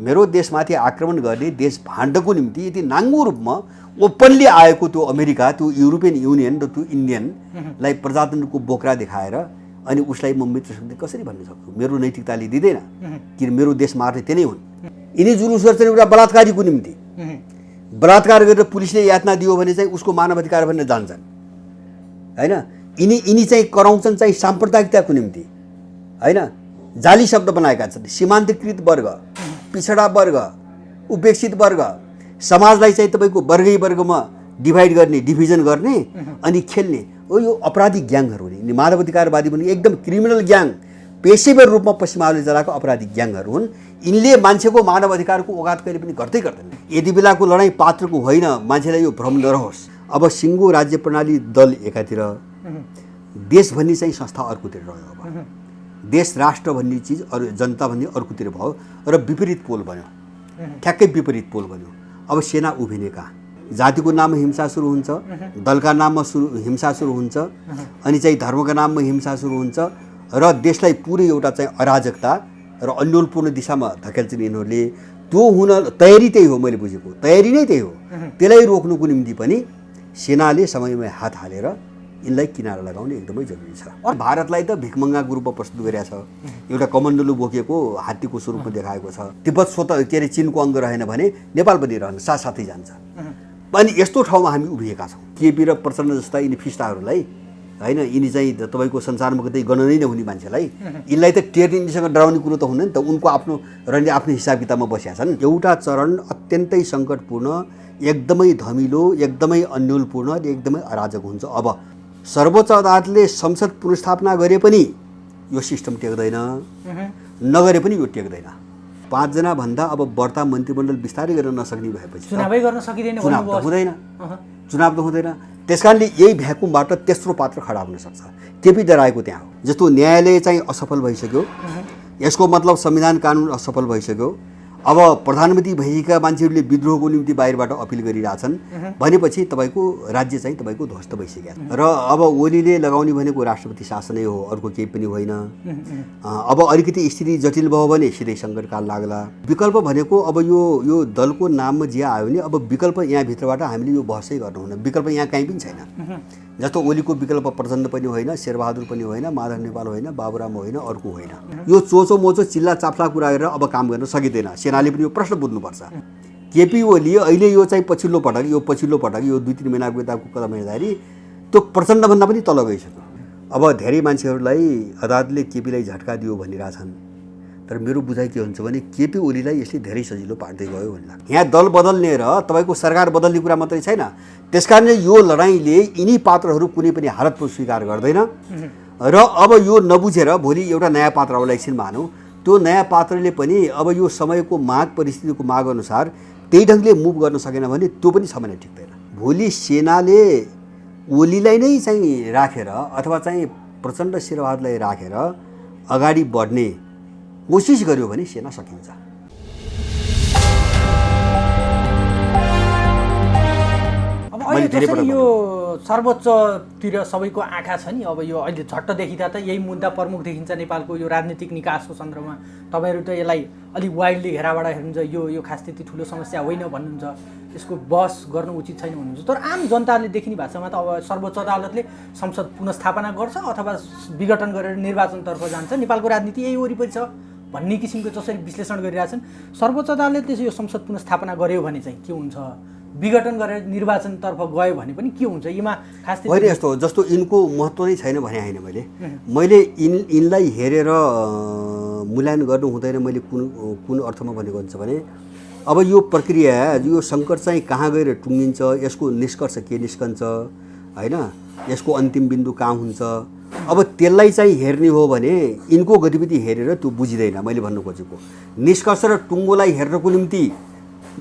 मेरो देशमाथि आक्रमण गर्ने, देश भाण्डको निम्ति यति नाङ्गो रूपमा ओपनली आएको त्यो अमेरिका, त्यो युरोपियन युनियन र त्यो इन्डियनलाई प्रजातन्त्रको बोक्रा देखाएर अनि उसलाई म मित्र शक्ति कसरी भन्न सक्छु? मेरो नैतिकताले दिँदैन, किन मेरो देश मार्ने त्यही हुन्। यिनी जुलुस गर्छन् एउटा बलात्कारीको निम्ति। बलात्कार गरेर पुलिसले यातना दियो भने चाहिँ उसको मानवाधिकार भनेर जान्छन्, होइन? यिनी चाहिँ कराउँछन् चाहिँ साम्प्रदायिकताको निम्ति, होइन? जाली शब्द बनाएका छन्। सीमान्तकृत वर्ग, पिछडा वर्ग, उपेक्षित वर्ग, समाजलाई चाहिँ तपाईँको वर्गै वर्गमा डिभाइड गर्ने, डिभिजन गर्ने अनि खेल्ने यो अपराधिक ग्याङहरू हुन्। मानवाधिकारवादी पनि एकदम क्रिमिनल ग्याङ, पेसेवर रूपमा पश्चिमाले चलाएको अपराधिक ग्याङहरू हुन्। यिनले मान्छेको मानवाधिकारको औकात कहिले पनि गर्दै गर्दैन। यति बेलाको लडाइँ पात्रको होइन, मान्छेलाई यो भ्रम नरहोस्। अब सिङ्गो राज्य प्रणाली दल एकातिर, देश भन्ने चाहिँ संस्था अर्कोतिर रह्यो। अब देश राष्ट्र भन्ने चिज अरू, जनता भन्ने अर्कोतिर भयो र विपरीत पोल बन्यो, ठ्याक्कै विपरीत पोल बन्यो। अब सेना उभिने कहाँ? जातिको नाममा हिंसा सुरु हुन्छ, दलका नाममा हिंसा सुरु हुन्छ, अनि चाहिँ धर्मका नाममा हिंसा सुरु हुन्छ र देशलाई पुरै एउटा चाहिँ अराजकता र अन्योलपूर्ण दिशामा धकेल्छन् यिनीहरूले। त्यो हुन तयारी त्यही हो, मैले बुझेको तयारी नै त्यही हो। त्यसलाई रोक्नुको निम्ति पनि सेनाले समयमै हात हालेर यिनलाई किनारा लगाउने एकदमै जरुरी छ। भारतलाई त भिखमङ्गाको रूपमा प्रस्तुत गरेको छ, एउटा कमण्डलु बोकेको हात्तीको स्वरूपमा देखाएको छ। तिब्बत स्वतः के अरे चिनको अङ्ग रहेन भने नेपाल पनि रहन, साथसाथै जान्छ। अनि यस्तो ठाउँमा हामी उभिएका छौँ। केपी र प्रचण्ड जस्ता यिनी फिस्टाहरूलाई, होइन, यिनी चाहिँ तपाईँको संसारमा कतै गणनै नहुने मान्छेलाई यिनलाई त टेर्निसँग डराउने कुरो त हुँदैन त। उनको आफ्नो रणले आफ्नो हिसाब किताबमा बसेका छन्। एउटा चरण अत्यन्तै सङ्कटपूर्ण, एकदमै धमिलो, एकदमै अन्योलपूर्ण, एकदमै अराजक हुन्छ। अब सर्वोच्च अदालतले संसद पुनर्स्थापना गरे पनि यो सिस्टम टेक्दैन, नगरे पनि यो टेक्दैन। 5 जना भन्दा अब बढ्ता मन्त्रीमण्डल विस्तारै गर्न नसक्ने भएपछि चुनावै गर्न सकिँदैन, चुनाव त हुँदैन। त्यसकारणले यही भ्याकुमबाट तेस्रो पात्र खडा हुन सक्छ। केपी डराएको त्यहाँ हो। जस्तो न्यायालय चाहिँ असफल भइसक्यो, यसको मतलब संविधान कानुन असफल भइसक्यो। अब प्रधानमन्त्री भएका मान्छेहरूले विद्रोहको निम्ति बाहिरबाट अपिल गरिरहेछन् भनेपछि तपाईँको राज्य चाहिँ तपाईँको ध्वस्त भइसक्यो। र अब ओलीले लगाउने भनेको राष्ट्रपति शासनै हो, अर्को केही पनि होइन। अब अलिकति स्थिति जटिल भयो भने सिधै सङ्कटकाल लाग्ला। विकल्प भनेको अब यो दलको नाममा जे आयो भने अब विकल्प यहाँभित्रबाट हामीले यो बहसै गर्नुहुन्न। विकल्प यहाँ कहीँ पनि छैन। जस्तो ओलीको विकल्प प्रचण्ड पनि होइन, शेरबहादुर पनि होइन, माधव नेपाल होइन, बाबुराम होइन, अर्को होइन। यो चोचो मोचो चिल्ला चाप्ला कुरा गरेर अब काम गर्न सकिँदैन। सेनाले पनि यो प्रश्न बुझ्नुपर्छ। केपी ओली अहिले यो चाहिँ पछिल्लो पटक यो 2-3 महिनाको यताको कदम हेर्दाखेरि त्यो प्रचण्डभन्दा पनि तल गइसक्यो। अब धेरै मान्छेहरूलाई अदालतले केपीलाई झट्का दियो भनिरहेछन्, तर मेरो बुझाइ के हुन्छ भने केपी ओलीलाई यसले धेरै सजिलो पार्दै गयो भन्ने लाग्छ। यहाँ दल बदल्ने र तपाईँको सरकार बदल्ने कुरा मात्रै छैन। त्यसकारणले यो लडाइँले यिनी पात्रहरू कुनै पनि हालतमा स्वीकार गर्दैन र अब यो नबुझेर भोलि एउटा नयाँ पात्र आउला, एकछिन मानौँ त्यो नयाँ पात्रले पनि अब यो समयको माग, परिस्थितिको माग अनुसार त्यही ढङ्गले मुभ गर्न सकेन भने त्यो पनि समय टिक्दैन। भोलि सेनाले ओलीलाई नै चाहिँ राखेर अथवा चाहिँ प्रचण्ड शेरबहादुरलाई राखेर अगाडि बढ्ने कोसिस गर्यो भने सेना सकिन्छ। अब अहिले जसरी यो सर्वोच्चतिर सबैको आँखा छ नि, अब यो अहिले झट्ट देखिँदा त यही मुद्दा प्रमुख देखिन्छ नेपालको यो राजनीतिक निकासको सन्दर्भमा। तपाईँहरू त यसलाई अलिक वाइल्डली घेराबाट हेर्नुहुन्छ, यो खास त्यति ठुलो समस्या होइन भन्नुहुन्छ, यसको बहस गर्नु उचित छैन भन्नुहुन्छ। तर आम जनताले देखिने भाषामा त अब सर्वोच्च अदालतले संसद पुनर्स्थापना गर्छ अथवा विघटन गरेर निर्वाचनतर्फ जान्छ, नेपालको राजनीति यही वरिपरि छ भन्ने किसिमको जसरी विश्लेषण गरिरहेछन्। सर्वोच्च अदालतले यो संसद पुनर्स्थापना गर्यो भने चाहिँ के हुन्छ, विघटन गरेर निर्वाचनतर्फ गयो भने पनि के हुन्छ? यीमा खास होइन, यस्तो जस्तो यिनको महत्त्व नै छैन भने होइन। मैले यिनलाई हेरेर मूल्याङ्कन गर्नु हुँदैन। मैले कुन अर्थमा भनेको हुन्छ भने अब यो प्रक्रिया, यो सङ्कट चाहिँ कहाँ गएर टुङ्गिन्छ, यसको निष्कर्ष के निस्कन्छ, होइन, यसको अन्तिम बिन्दु कहाँ हुन्छ, अब त्यसलाई चाहिँ हेर्ने हो भने यिनको गतिविधि हेरेर त्यो बुझिँदैन। मैले भन्नु खोजेको निष्कर्ष र टुङ्गोलाई हेर्नको निम्ति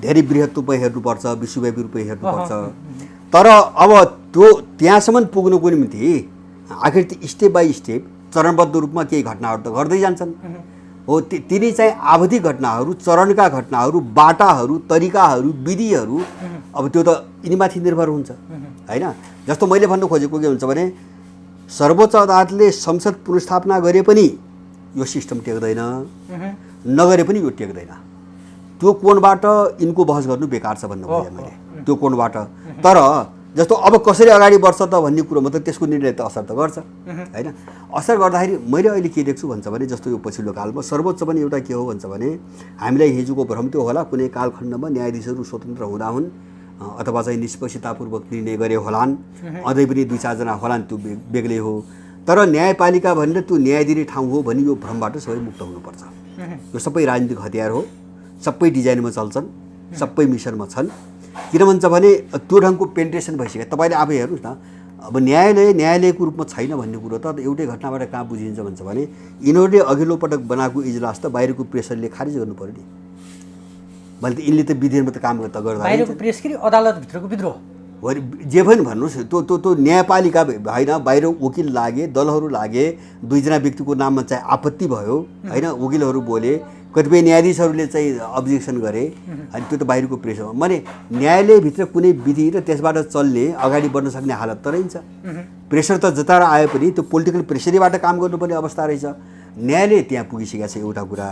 धेरै बृहत् रूपमा हेर्नुपर्छ, विश्वव्यापी रूपमा हेर्नुपर्छ। तर अब त्यो त्यहाँसम्म पुग्नुको निम्ति आखिर स्टेप बाई स्टेप चरणबद्ध रूपमा केही घटनाहरू त गर्दै जान्छन्। हो, तिनी चाहिँ आवधिक घटनाहरू, चरणका घटनाहरू, बाटाहरू, तरिकाहरू, विधिहरू, अब त्यो त यिनीमाथि निर्भर हुन्छ, होइन। जस्तो मैले भन्नु खोजेको के हुन्छ भने सर्वोच्च अदालतले संसद पुनर्स्थापना गरे पनि यो सिस्टम टेक्दैन, नगरे पनि यो टेक्दैन। त्यो कोणबाट यिनको बहस गर्नु बेकार छ भन्नु खोजेँ मैले त्यो कोणबाट। तर जस्तो अब कसरी अगाडि बढ्छ त भन्ने कुरोमा त त्यसको निर्णय त असर त गर्छ होइन। असर गर्दाखेरि मैले अहिले के देख्छु भन्छ भने जस्तो यो पछिल्लो कालमा सर्वोच्च पनि एउटा के हो भन्छ भने हामीलाई हिजोको भ्रम त्यो होला कुनै कालखण्डमा न्यायाधीशहरू स्वतन्त्र हुँदा हुन् अथवा चाहिँ निष्पक्षतापूर्वक निर्णय गरे होलान्, अझै पनि 2-4 जना होलान्, त्यो बेग्लै हो। तर न्यायपालिका भनेर त्यो न्याय दिने ठाउँ हो भने यो भ्रमबाट सबै मुक्त हुनुपर्छ। यो सबै राजनीतिक हतियार हो, सबै डिजाइनमा चल्छन्, सबै मिसनमा छन्। किन भन्छ भने त्यो ढङ्गको पेन्ट्रेसन भइसक्यो। तपाईँले आफै हेर्नुहोस् न, अब न्यायालयको रूपमा छैन भन्ने कुरो त एउटै घटनाबाट कहाँ बुझिन्छ भन्छ भने यिनीहरूले अघिल्लो पटक बनाएको इजलास त बाहिरको प्रेसरले खारिज गर्नु पऱ्यो नि। मैले त यिनले त विधिमा त काम त गर्दा बाहिरको प्रेस के अदालतभित्रको विद्रोह जे पनि भन्नुहोस् त्यो न्यायपालिका होइन, बाहिर वकिल लागे, दलहरू लागे, 2 जना व्यक्तिको नाममा चाहिँ आपत्ति भयो होइन, वकिलहरू बोले, कतिपय न्यायाधीशहरूले चाहिँ अब्जेक्सन गरे, अनि त्यो त बाहिरको प्रेस हो। माने न्यायालयभित्र कुनै विधि र त्यसबाट चल्ने अगाडि बढ्न सक्ने हालत त रहन्छ। प्रेसर त जता आए पनि त्यो पोलिटिकल प्रेसरबाट काम गर्नुपर्ने अवस्था रहेछ। न्यायालय त्यहाँ पुगिसकेको छ एउटा कुरा।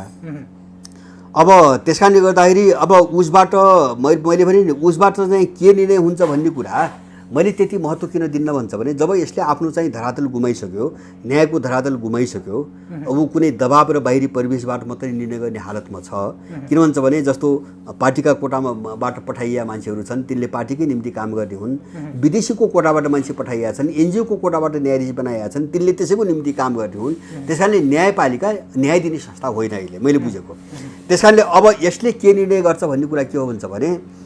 अब त्यस कारणले गर्दाखेरि अब उसबाट मैले भने नि उसबाट चाहिँ के निर्णय हुन्छ भन्ने कुरा मैले त्यति महत्त्व किन दिन्न भन्छ भने जब यसले आफ्नो चाहिँ धरातल गुमाइसक्यो, न्यायको धरातल गुमाइसक्यो, अब ऊ कुनै दबाब र बाहिरी परिवेशबाट मात्रै निर्णय गर्ने हालतमा छ। किन भन्छ भने जस्तो पार्टीका कोटाबाट पठाइएका मान्छेहरू छन्, तिनले पार्टीकै निम्ति काम गर्ने हुन्। विदेशीको कोटाबाट मान्छे पठाइएका छन्, एनजिओको कोटाबाट न्यायाधीश बनाएका छन्, तिनले त्यसैको निम्ति काम गर्ने हुन्। त्यस कारणले न्यायपालिका न्याय दिने संस्था होइन अहिले मैले बुझेको। त्यस कारणले अब यसले के निर्णय गर्छ भन्ने कुरा के हो भन्छ भने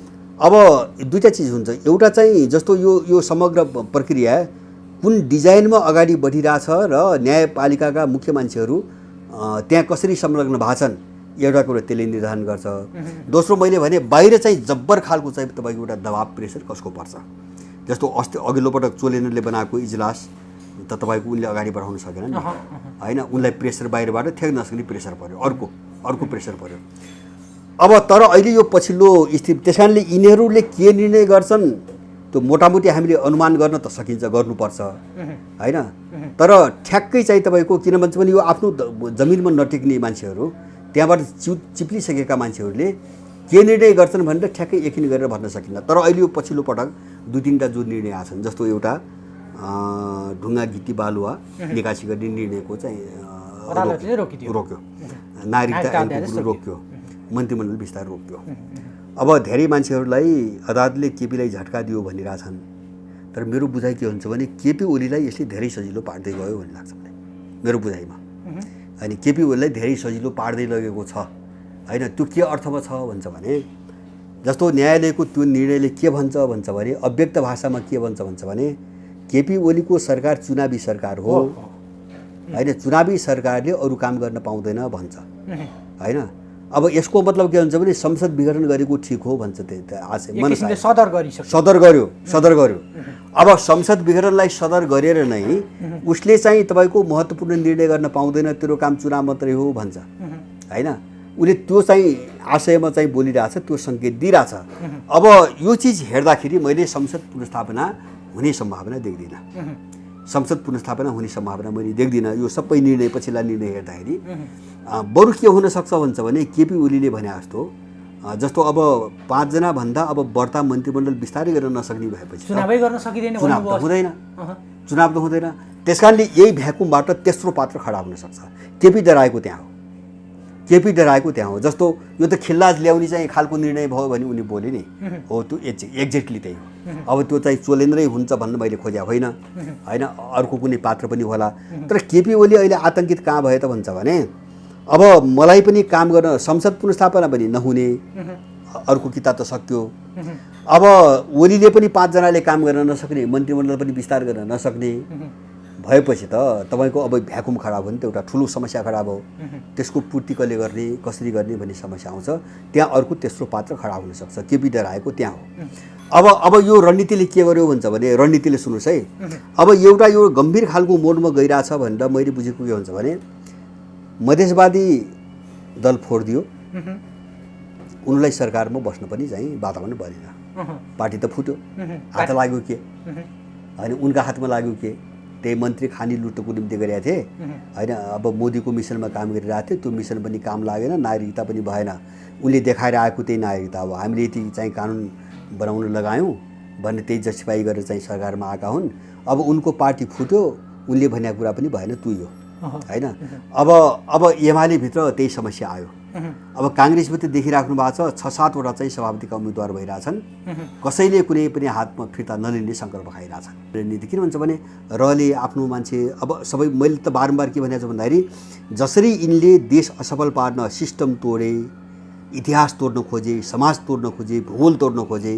अब 2टा चिज हुन्छ। एउटा चाहिँ जस्तो यो समग्र प्रक्रिया कुन डिजाइनमा अगाडि बढिरहेछ र न्यायपालिकाका मुख्य मान्छेहरू त्यहाँ कसरी संलग्न भएको छन् एउटा कुरो त्यसले निर्धारण गर्छ। दोस्रो मैले भने बाहिर चाहिँ जब्बर खालको चाहिँ तपाईँको एउटा दबाब प्रेसर कसको पर्छ। जस्तो अस्ति अघिल्लो पटक चोलेनले बनाएको इजलास त तपाईँको उनले अगाडि बढाउन सकेन नि होइन, उनलाई प्रेसर बाहिरबाट ठेक्न नसक्ने प्रेसर पर्यो, अर्को प्रेसर पर्यो। अब तर अहिले यो पछिल्लो स्थिति त्यस कारणले यिनीहरूले के निर्णय गर्छन् त्यो मोटामोटी हामीले अनुमान गर्न त सकिन्छ, गर्नुपर्छ होइन। तर ठ्याक्कै चाहिँ तपाईँको किन भन्छ भने यो आफ्नो जमिनमा नटेक्ने मान्छेहरू, त्यहाँबाट चिप्लिसकेका मान्छेहरूले के निर्णय गर्छन् भनेर ठ्याक्कै यकिन गरेर भन्न सकिन्न। तर अहिले यो पछिल्लो पटक 2-3टा जो निर्णय आछन्, जस्तो एउटा ढुङ्गा गिटी बालुवा निकासी गर्ने निर्णयको चाहिँ रोक्यो, नागरिकता ऐनको रोक्यो, मन्त्रीमण्डल विस्तार रोक्यो। अब धेरै मान्छेहरूलाई अदालतले केपीलाई झट्का दियो भनिरहेछन्, तर मेरो बुझाइ के हुन्छ भने केपी ओलीलाई यसले धेरै सजिलो पार्दै गयो भन्ने लाग्छ मलाई, मेरो बुझाइमा। अनि केपी ओलीलाई धेरै सजिलो पार्दै लगेको छ होइन। त्यो के अर्थमा छ भन्छ भने जस्तो न्यायालयको त्यो निर्णयले के भन्छ भने अव्यक्त भाषामा के भन्छ भने केपी ओलीको सरकार चुनावी सरकार हो होइन, चुनावी सरकारले अरू काम गर्न पाउँदैन भन्छ होइन। अब यसको मतलब के हुन्छ भने संसद विघटन गरेको ठिक हो भन्छ। त्यो सदर गर्यो। अब संसद विघटनलाई सदर गरेर नै उसले चाहिँ तपाईँको महत्त्वपूर्ण निर्णय गर्न पाउँदैन, तेरो काम चुनाव मात्रै हो भन्छ होइन। उसले त्यो चाहिँ आशयमा चाहिँ बोलिरहेछ, त्यो सङ्केत दिइरहेछ। अब यो चिज हेर्दाखेरि मैले संसद पुनर्स्थापना हुने सम्भावना देख्दिनँ, संसद पुनर्स्थापना हुने सम्भावना मैले देख्दिनँ। यो सबै निर्णय पछिल्ला निर्णय हेर्दाखेरि बरु के हुनसक्छ भन्छ भने केपी ओलीले भने जस्तो अब 5 जना भन्दा अब बढ्ता मन्त्रीमण्डल विस्तारै गर्न नसक्ने भएपछि चुनावै गर्न सकिँदैन, चुनाव त हुँदैन। त्यस कारणले यही भ्याकुमबाट तेस्रो पात्र खडा हुन सक्छ। केपी डराएको त्यहाँ हो। जस्तो यो त खिल्लाज ल्याउने चाहिँ खालको निर्णय भयो भने उनी बोले नि हो, त्यो एक्ज्याक्टली त्यही हो। अब त्यो चाहिँ चोलेन्द्रै हुन्छ भन्नु मैले खोजेको होइन, अर्को कुनै पात्र पनि होला। तर केपी ओली अहिले आतङ्कित कहाँ भयो त भन्छ भने अब मलाई पनि काम गर्न संसद पुनर्स्थापना पनि नहुने, अर्को किताब त सक्यो। अब ओलीले पनि 5 जनाले काम गर्न नसक्ने, मन्त्रीमण्डल पनि विस्तार गर्न नसक्ने भएपछि त तपाईँको अब भ्याकुम खडा भयो नि, त एउटा ठुलो समस्या खडा भयो। त्यसको पूर्ति कसरी गर्ने भन्ने समस्या आउँछ। त्यहाँ अर्को तेस्रो पात्र खडा हुनसक्छ। केपी डराएको त्यहाँ हो। अब यो रणनीतिले के गर्यो भन्छ भने रणनीतिले सुन्नुहोस् है, अब एउटा यो गम्भीर खालको मोडमा गइरहेछ भनेर मैले बुझेको के हुन्छ भने मधेसवादी दल फोडिदियो, उनलाई सरकारमा बस्न पनि चाहिँ वातावरण बनेन, पार्टी त फुट्यो, हात लाग्यो के होइन, उनका हातमा लाग्यो के त्यही मन्त्री खानी लुट्टको निम्ति गरेका थिए होइन। अब मोदीको मिसनमा काम गरिरहेको थियो, त्यो मिसन पनि काम लागेन, नागरिकता पनि भएन। उनले देखाएर आएको त्यही नागरिकता हो। हामीले यति चाहिँ कानुन बनाउन लगायौँ भन्ने त्यही जस्टिफाई गरेर चाहिँ सरकारमा आएका हुन्। अब उनको पार्टी फुट्यो, उनले भनेको कुरा पनि भएन, तुइयो होइन। अब एमालेभित्र त्यही समस्या आयो। अब काङ्ग्रेसभित्र देखिराख्नु भएको छ 6-7 वटा चाहिँ सभापतिका उम्मेदवार भइरहेछन्। कसैले कुनै पनि हातमा फिर्ता नलिने सङ्कल्प खाइरहेछन्। रणनीति किन भन्छ भने रले आफ्नो मान्छे अब सबै मैले त बारम्बार के भनेको छु भन्दाखेरि जसरी यिनले देश असफल पार्न सिस्टम तोडे, इतिहास तोड्न खोजे, समाज तोड्न खोजे, भूगोल तोड्न खोजे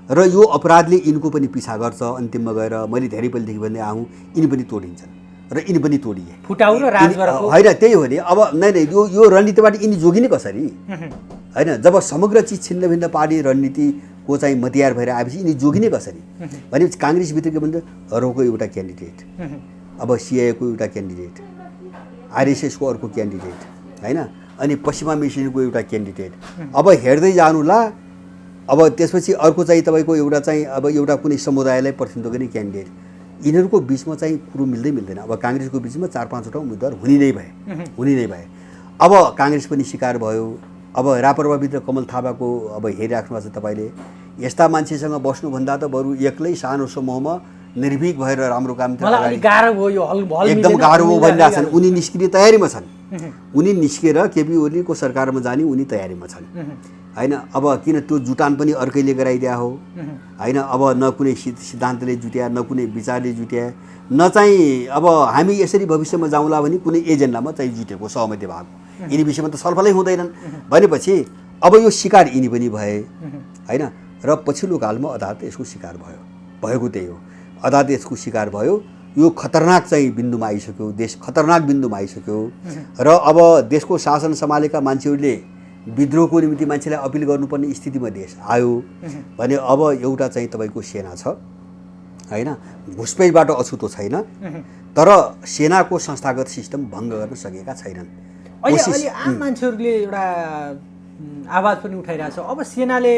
र यो अपराधले यिनको पनि पिछा गर्छ। अन्तिममा गएर मैले धेरै पहिलेदेखि भन्दै आउँ यिनी पनि तोडिन्छन् र यिनी पनि तोडिए। फुटाउ र राजगरको होइन त्यही हो नि। अब नै यो रणनीतिबाट यिनी जोगिने कसरी होइन। जब समग्र चिज छिन्न भिन्न पार्टी रणनीतिको चाहिँ मतियार भएर आएपछि यिनी जोगिने कसरी भनेपछि काङ्ग्रेसभित्र के भन्छ रोको एउटा क्यान्डिडेट, अब सिआइएको एउटा क्यान्डिडेट, आरएसएसको अर्को क्यान्डिडेट होइन, अनि पश्चिमा मिसनको एउटा क्यान्डिडेट। अब हेर्दै जानुला। अब त्यसपछि अर्को चाहिँ तपाईँको एउटा चाहिँ अब एउटा कुनै समुदायलाई प्रतिनिधित्व गर्ने क्यान्डिडेट। यिनीहरूको बिचमा चाहिँ कुरो मिल्दै मिल्दैन। अब काङ्ग्रेसको बिचमा 4-5 वटा उम्मेदवार हुने नै भए। अब काङ्ग्रेस पनि शिकार भयो। अब राप्रपाभित्र कमल थापाको अब हेरिराख्नु भएको छ तपाईँले। यस्ता मान्छेसँग बस्नुभन्दा त बरु एक्लै सानो समूहमा निर्भीक भएर राम्रो काम एकदम गाह्रो हो भनिरहेछन्। उनी निस्किने तयारीमा छन्। उनी निस्केर केपी ओलीको सरकारमा जाने उनी तयारीमा छन् होइन। अब किन त्यो जुटान पनि अर्कैले गराइदिया हो होइन। अब न कुनै सिद्धान्तले जुट्या, न कुनै विचारले जुट्या, न चाहिँ अब हामी यसरी भविष्यमा जाउँला भने कुनै एजेन्डामा चाहिँ जुटेको सहमति भएको। यिनी विषयमा त छलफलै हुँदैनन् भनेपछि अब यो शिकार यिनी पनि भए होइन। र पछिल्लो कालमा अदालत यसको शिकार भएको त्यही हो। अदालत यसको शिकार भयो। यो खतरनाक चाहिँ बिन्दुमा आइसक्यो, देश खतरनाक बिन्दुमा आइसक्यो। र अब देशको शासन सम्हालेका मान्छेहरूले विद्रोहको निम्ति मान्छेलाई अपिल गर्नुपर्ने स्थितिमा देश आयो भने अब एउटा चाहिँ तपाईँको सेना छ होइन। घुसपैठबाट अछुतो छैन, तर सेनाको संस्थागत सिस्टम भङ्ग गर्न सकेका छैनन्। अहिले आम मान्छेहरूले एउटा आवाज पनि उठाइरहेछ। अब सेनाले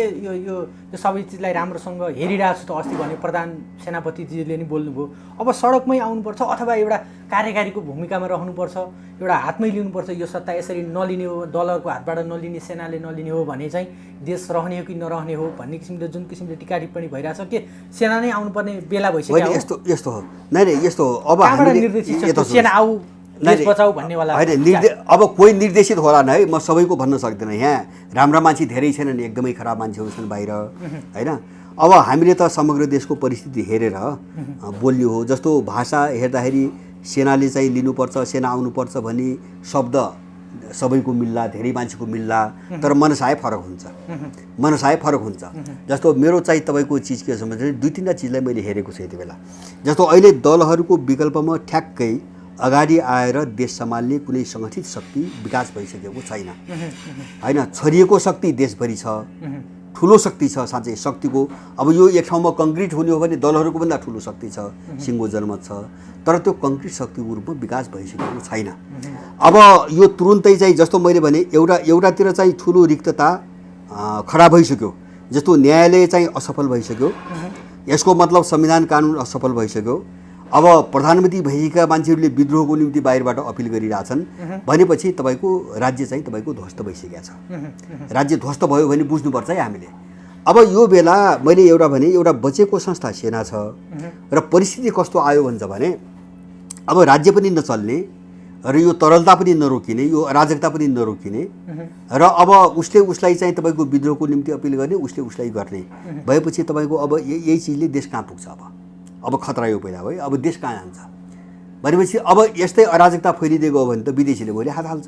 यो सबै चिजलाई राम्रोसँग हेरिरहेको छु त अस्ति भने प्रधान सेनापतिजीले नि बोल्नुभयो। अब सडकमै आउनुपर्छ अथवा एउटा कार्यकारीको भूमिकामा रहनुपर्छ, एउटा हातमै लिनुपर्छ। यो सत्ता यसरी नलिने हो, दलको हातबाट नलिने, सेनाले नलिने हो भने चाहिँ देश रहने हो कि नरहने हो भन्ने किसिमले जुन किसिमले टिका टिप्पणी भइरहेछ के सेना नै आउनुपर्ने बेला भइसक्यो हो? यस्तो हो नै यस्तो हो। अब निर्देशित सेना आऊ देश बचाऊ भन्नेवाला होइन। अब कोही निर्देशित होला न है, म सबैको भन्न सक्दिनँ। यहाँ राम्रा मान्छे धेरै छैनन्, एकदमै खराब मान्छेहरू छन् बाहिर होइन। अब हामीले त समग्र देशको परिस्थिति हेरेर बोल्ने हो। जस्तो भाषा हेर्दाखेरि सेनाले चाहिँ लिनुपर्छ, सेना आउनुपर्छ भन्ने शब्द सबैको मिल्ला, धेरै मान्छेको मिल्ला, तर मनसाय फरक हुन्छ। जस्तो मेरो चाहिँ तपाईँको चिज के छ भने 2-3 चिजलाई मैले हेरेको छु यति बेला। जस्तो अहिले दलहरूको विकल्पमा ठ्याक्कै अगाडि आएर देश सम्हाल्ने कुनै सङ्गठित शक्ति विकास भइसकेको छैन होइन। छरिएको शक्ति देशभरि छ, ठुलो शक्ति छ साँच्चै शक्तिको। अब यो एक ठाउँमा कङ्क्रिट हुने हो भने दलहरूको भन्दा ठुलो शक्ति छ, सिङ्गो जनमत छ, तर त्यो कङ्क्रिट शक्तिको रूपमा विकास भइसकेको छैन। अब यो तुरुन्तै चाहिँ जस्तो मैले भने एउटातिर चाहिँ ठुलो रिक्तता खडा भइसक्यो। जस्तो न्यायालय चाहिँ असफल भइसक्यो, यसको मतलब संविधान कानुन असफल भइसक्यो। अब प्रधानमन्त्री भएका मान्छेहरूले विद्रोहको निम्ति बाहिरबाट अपिल गरिरहेछन् भनेपछि तपाईँको राज्य चाहिँ तपाईँको ध्वस्त भइसकेको छ। राज्य ध्वस्त भयो भने बुझ्नुपर्छ है हामीले। अब यो बेला मैले एउटा बचेको संस्था सेना छ र परिस्थिति कस्तो आयो भन्छ भने अब राज्य पनि नचल्ने र यो तरलता पनि नरोकिने, यो अराजकता पनि नरोकिने र अब उसलाई चाहिँ तपाईँको विद्रोहको निम्ति अपिल गर्ने, उसलाई गर्ने भएपछि तपाईँको अब यही चिजले देश कहाँ पुग्छ। अब खतरा यो पैदा भयो। अब देश कहाँ जान्छ भनेपछि अब यस्तै अराजकता फैलिँदै गयो भने त विदेशीले भोलि हात हाल्छ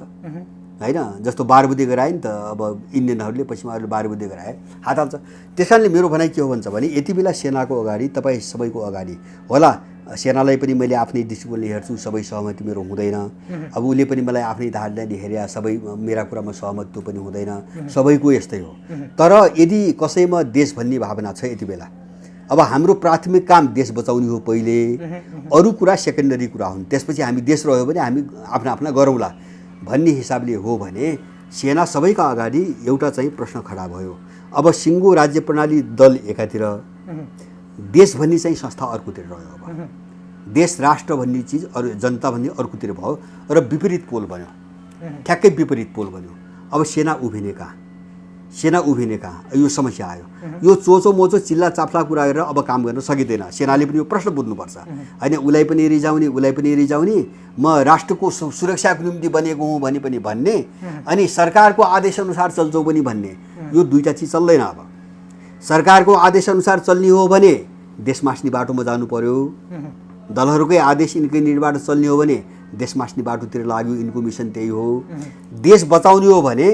होइन। जस्तो बारबुदे गराए नि त, अब इन्डियनहरूले पश्चिमाहरूले बारबुदे गराए हात हाल्छ। त्यस कारणले मेरो भनाइ के हो भन्छ भने यति बेला सेनाको अगाडि तपाईँ सबैको अगाडि होला। सेनालाई पनि मैले आफ्नै दृष्टिकोणले हेर्छु, सबै सहमति मेरो हुँदैन। अब उसले पनि मलाई आफ्नै धारले हेरे, सबै मेरा कुरामा सहमत त्यो पनि हुँदैन, सबैको यस्तै हो। तर यदि कसैमा देश भन्ने भावना छ यति बेला, अब हाम्रो प्राथमिक काम देश बचाउने हो पहिले, अरू कुरा सेकेन्डरी कुरा हुन्। त्यसपछि हामी देश रह्यो भने हामी आफ्ना गरौँला भन्ने हिसाबले हो भने सेना सबैका अगाडि एउटा चाहिँ प्रश्न खडा भयो। अब सिङ्गो राज्य प्रणाली दल एकातिर, देश भन्ने चाहिँ संस्था अर्कोतिर रह्यो। अब देश राष्ट्र भन्ने चिज अरू जनता भन्ने अर्कोतिर भयो र विपरीत पोल बन्यो, ठ्याक्कै विपरीत पोल बन्यो। अब सेना उभिने कहाँ यो समस्या आयो। यो चोचो मोचो चिल्ला चाप्ला कुरा गरेर अब काम गर्न सकिँदैन। सेनाले पनि यो प्रश्न बुझ्नुपर्छ होइन, उसलाई पनि रिजाउने म राष्ट्रको सुरक्षाको निम्ति बनेको हुँ भने पनि भन्ने अनि सरकारको आदेशअनुसार चल्छौ पनि भन्ने, यो दुईटा चिज चल्दैन। अब सरकारको आदेशअनुसार चल्ने हो भने देश मास्ने बाटोमा जानु पर्यो, दलहरूकै आदेश यिनकै निर्बाट चल्ने हो भने देश मास्ने बाटोतिर लाग्यो, यिनको मिसन त्यही हो। देश बचाउने हो भने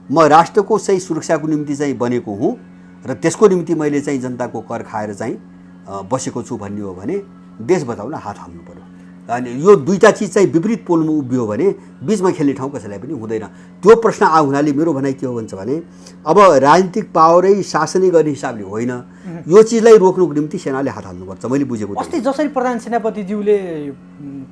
म राष्ट्रको सही सुरक्षाको निम्ति चाहिँ बनेको हुँ र त्यसको निम्ति मैले चाहिँ जनताको कर खाएर चाहिँ बसेको छु भन्ने हो भने देश बचाउन हात हाल्नु पर्यो। अनि यो दुईटा चिज चाहिँ विपरीत पोलमा उभियो भने बिचमा खेल्ने ठाउँ कसैलाई पनि हुँदैन। त्यो प्रश्न आउ हुनाले मेरो भनाइ के हो भन्छ भने अब राजनीतिक पावरै शासनै गर्ने हिसाबले होइन, यो चिजलाई रोक्नुको निम्ति सेनाले हात हाल्नुपर्छ। मैले बुझेको अस्ति जसरी प्रधान सेनापतिज्यूले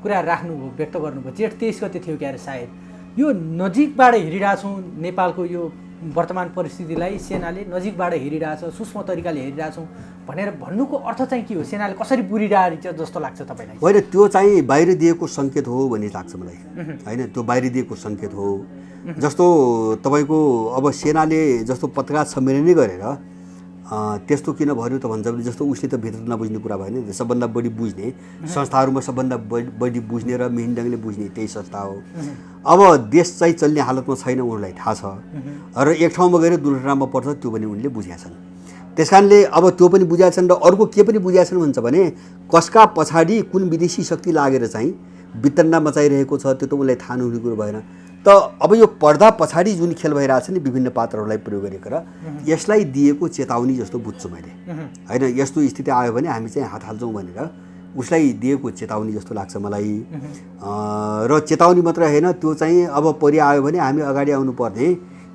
कुरा राख्नुभयो, व्यक्त गर्नुभयो, जेठ 23 गते थियो क्यारे सायद, यो नजिकबाट हेरिरहेछौँ नेपालको यो वर्तमान परिस्थितिलाई सेनाले नजिकबाट हेरिरहेछ, सूक्ष्म तरिकाले हेरिरहेछौँ भनेर भन्नुको अर्थ चाहिँ के हो? सेनाले कसरी बुझिरहेछ जस्तो लाग्छ तपाईँलाई? होइन, त्यो चाहिँ बाहिर दिएको सङ्केत हो भन्ने लाग्छ मलाई होइन, त्यो बाहिर दिएको सङ्केत हो। जस्तो तपाईँको अब सेनाले जस्तो पत्रकार सम्मेलनै गरेर त्यस्तो किन भन्यो त भन्छ भने जस्तो उसले त भित्र नबुझ्ने कुरा भएन। सबभन्दा बढी बुझ्ने संस्थाहरूमा सबभन्दा बढी बुझ्ने र मिहिन ढङ्गले बुझ्ने त्यही संस्था हो। अब देश चाहिँ चल्ने हालतमा छैन उनलाई थाहा छ र एक ठाउँमा गएर दुर्घटनामा पर्छ त्यो पनि उनले बुझेका छन्। त्यस कारणले अब त्यो पनि बुझेका छन् र अर्को के पनि बुझेका छन् भन्छ भने कसका पछाडि कुन विदेशी शक्ति लागेर चाहिँ वितन्ना मचाइरहेको छ त्यो त उनलाई थाहा नहुने कुरो भएन। त अब यो पर्दा पछाडि जुन खेल भइरहेछ नि विभिन्न पात्रहरूलाई प्रयोग गरेको र यसलाई दिएको चेतावनी जस्तो बुझ्छु मैले होइन। यस्तो स्थिति आयो भने हामी चाहिँ हात हाल्छौँ भनेर उसलाई दिएको चेतावनी जस्तो लाग्छ मलाई। र चेतावनी मात्र होइन, त्यो चाहिँ अब परि आयो भने हामी अगाडि आउनुपर्ने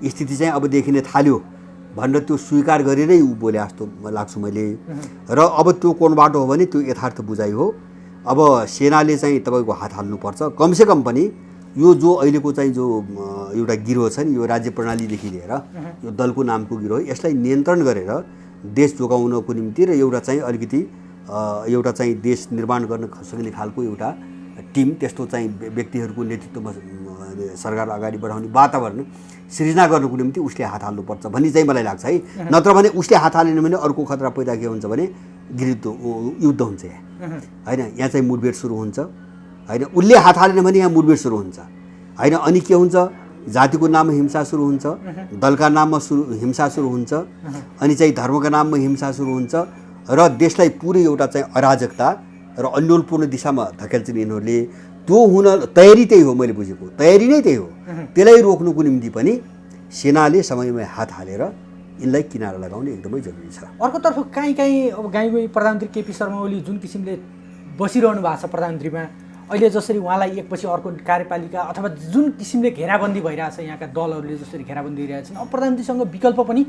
स्थिति चाहिँ अब देखिन थाल्यो भनेर त्यो स्वीकार गरेरै ऊ बोले जस्तो लाग्छु मैले। र अब त्यो कोणबाट हो भने त्यो यथार्थ बुझाइ हो। अब सेनाले चाहिँ तपाईँको हात हाल्नुपर्छ। कमसेकम पनि यो जो अहिलेको चाहिँ जो एउटा गिरोह छ नि, यो राज्य प्रणालीदेखि लिएर यो दलको नामको गिरोह, यसलाई नियन्त्रण गरेर देश जोगाउनको निम्ति र एउटा चाहिँ अलिकति एउटा चाहिँ देश निर्माण गर्न सक्ने खालको एउटा टिम, त्यस्तो चाहिँ व्यक्तिहरूको नेतृत्वमा सरकार अगाडि बढाउने वातावरण सृजना गर्नुको निम्ति उसले हात हाल्नुपर्छ भन्ने चाहिँ मलाई लाग्छ है। नत्र भने उसले हात हालेन भने अर्को खतरा पैदा के हुन्छ भने युद्ध हुन्छ होइन। यहाँ चाहिँ मुठभेड सुरु हुन्छ होइन, उसले हात हालेन भने यहाँ मुठभेड सुरु हुन्छ होइन। अनि के हुन्छ, जातिको नाममा हिंसा सुरु हुन्छ, दलका नाममा हिंसा सुरु हुन्छ, अनि चाहिँ धर्मका नाममा हिंसा सुरु हुन्छ र देशलाई पुरै एउटा चाहिँ अराजकता र अन्योलपूर्ण दिशामा धकेल्छन् यिनीहरूले। त्यो हुन तयारी त्यही हो, मैले बुझेको तयारी नै त्यही हो। त्यसलाई रोक्नुको निम्ति पनि सेनाले समयमा हात हालेर यिनलाई किनारा लगाउने एकदमै जरुरी छ। अर्कोतर्फ कहीँ अब गाई प्रधानमन्त्री केपी शर्मा ओली जुन किसिमले बसिरहनु भएको छ प्रधानमन्त्रीमा, अहिले जसरी उहाँलाई एकपछि अर्को कार्यपालिका अथवा जुन किसिमले घेराबन्दी भइरहेछ, यहाँका दलहरूले जसरी घेराबन्दी गरिरहेछन्, अब प्रधानमन्त्रीसँग विकल्प पनि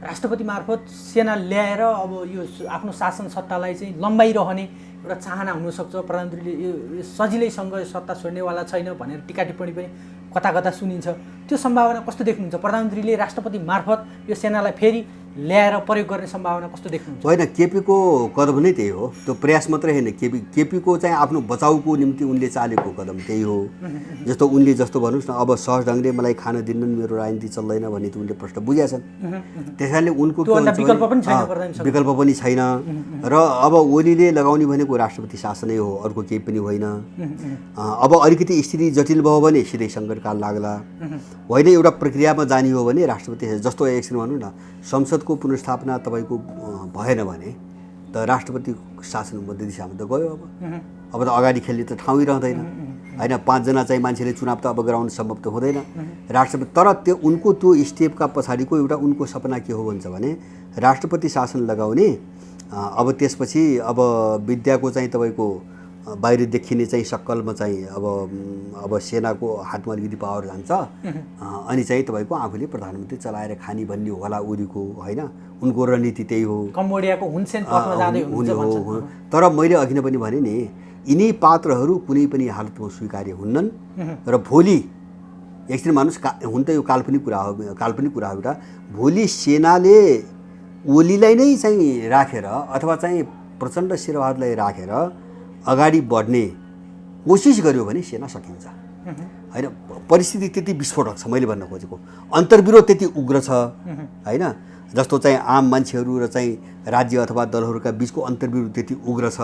राष्ट्रपति मार्फत सेना ल्याएर अब यो आफ्नो शासन सत्तालाई चाहिँ लम्बाइरहने एउटा चाहना हुनसक्छ। प्रधानमन्त्रीले यो सजिलैसँग सत्ता छोड्नेवाला छैन भनेर टिका टिप्पणी पनि कता कता सुनिन्छ। त्यो सम्भावना कस्तो देख्नुहुन्छ? प्रधानमन्त्रीले राष्ट्रपति मार्फत यो सेनालाई फेरि ल्याएर प्रयोग गर्ने सम्भावना कस्तो देख्नुहुन्छ? होइन, केपीको कदम नै त्यही हो। त्यो प्रयास मात्रै होइन, केपीको चाहिँ आफ्नो बचाउको निम्ति उनले चालेको कदम त्यही हो। जस्तो उनले जस्तो भन्नुहोस् न, अब सहज ढङ्गले मलाई खान दिन्न, मेरो राजनीति चल्दैन भन्ने त उनले प्रश्न बुझेका छन्। त्यस कारणले उनको विकल्प पनि छैन र अब ओलीले लगाउने भनेको राष्ट्रपति शासनै हो, अर्को केही पनि होइन। अब अलिकति स्थिति जटिल भयो भने सिधै सङ्कटकाल लाग्ला होइन। एउटा प्रक्रियामा जाने हो भने राष्ट्रपति जस्तो एकछिन भनौँ न, संसदको पुनर्स्थापना तपाईँको भएन भने त राष्ट्रपति शासन मध्य दिशामा त गयो। अब त अगाडि खेल्ने त ठाउँै रहँदैन होइन। 5 जना चाहिँ मान्छेले चुनाव त अब गराउनु सम्भव त हुँदैन राष्ट्रपति। तर त्यो उनको त्यो स्टेपका पछाडिको एउटा उनको सपना के हो भन्छ भने राष्ट्रपति शासन लगाउने। अब त्यसपछि अब विद्याको चाहिँ तपाईँको बाहिर देखिने चाहिँ सक्कलमा चाहिँ अब सेनाको हातमा अलिकति पावर जान्छ अनि चाहिँ तपाईँको आफूले प्रधानमन्त्री चलाएर खाने भन्ने होला ओलीको होइन। उनको रणनीति त्यही हो, कम्बोडियाको हुनसेन पथमा जाँदै हुन्छ भन्छ। तर मैले अघि नै पनि भने नि, यिनी पात्रहरू कुनै पनि हालतमा स्वीकार्य हुन्नन् र भोलि एकछिन मानुस हुन त यो काल्पनिक कुरा हो एउटा। भोलि सेनाले ओलीलाई नै चाहिँ राखेर अथवा चाहिँ प्रचण्ड शेरबहादुरलाई राखेर अगाडि बढ्ने कोसिस गर्यो भने सेना सकिन्छ होइन। परिस्थिति त्यति विस्फोटक छ, मैले भन्न खोजेको अन्तर्विरोध त्यति उग्र छ होइन। जस्तो चाहिँ आम मान्छेहरू र चाहिँ राज्य अथवा दलहरूका बिचको अन्तर्विरोध त्यति उग्र छ।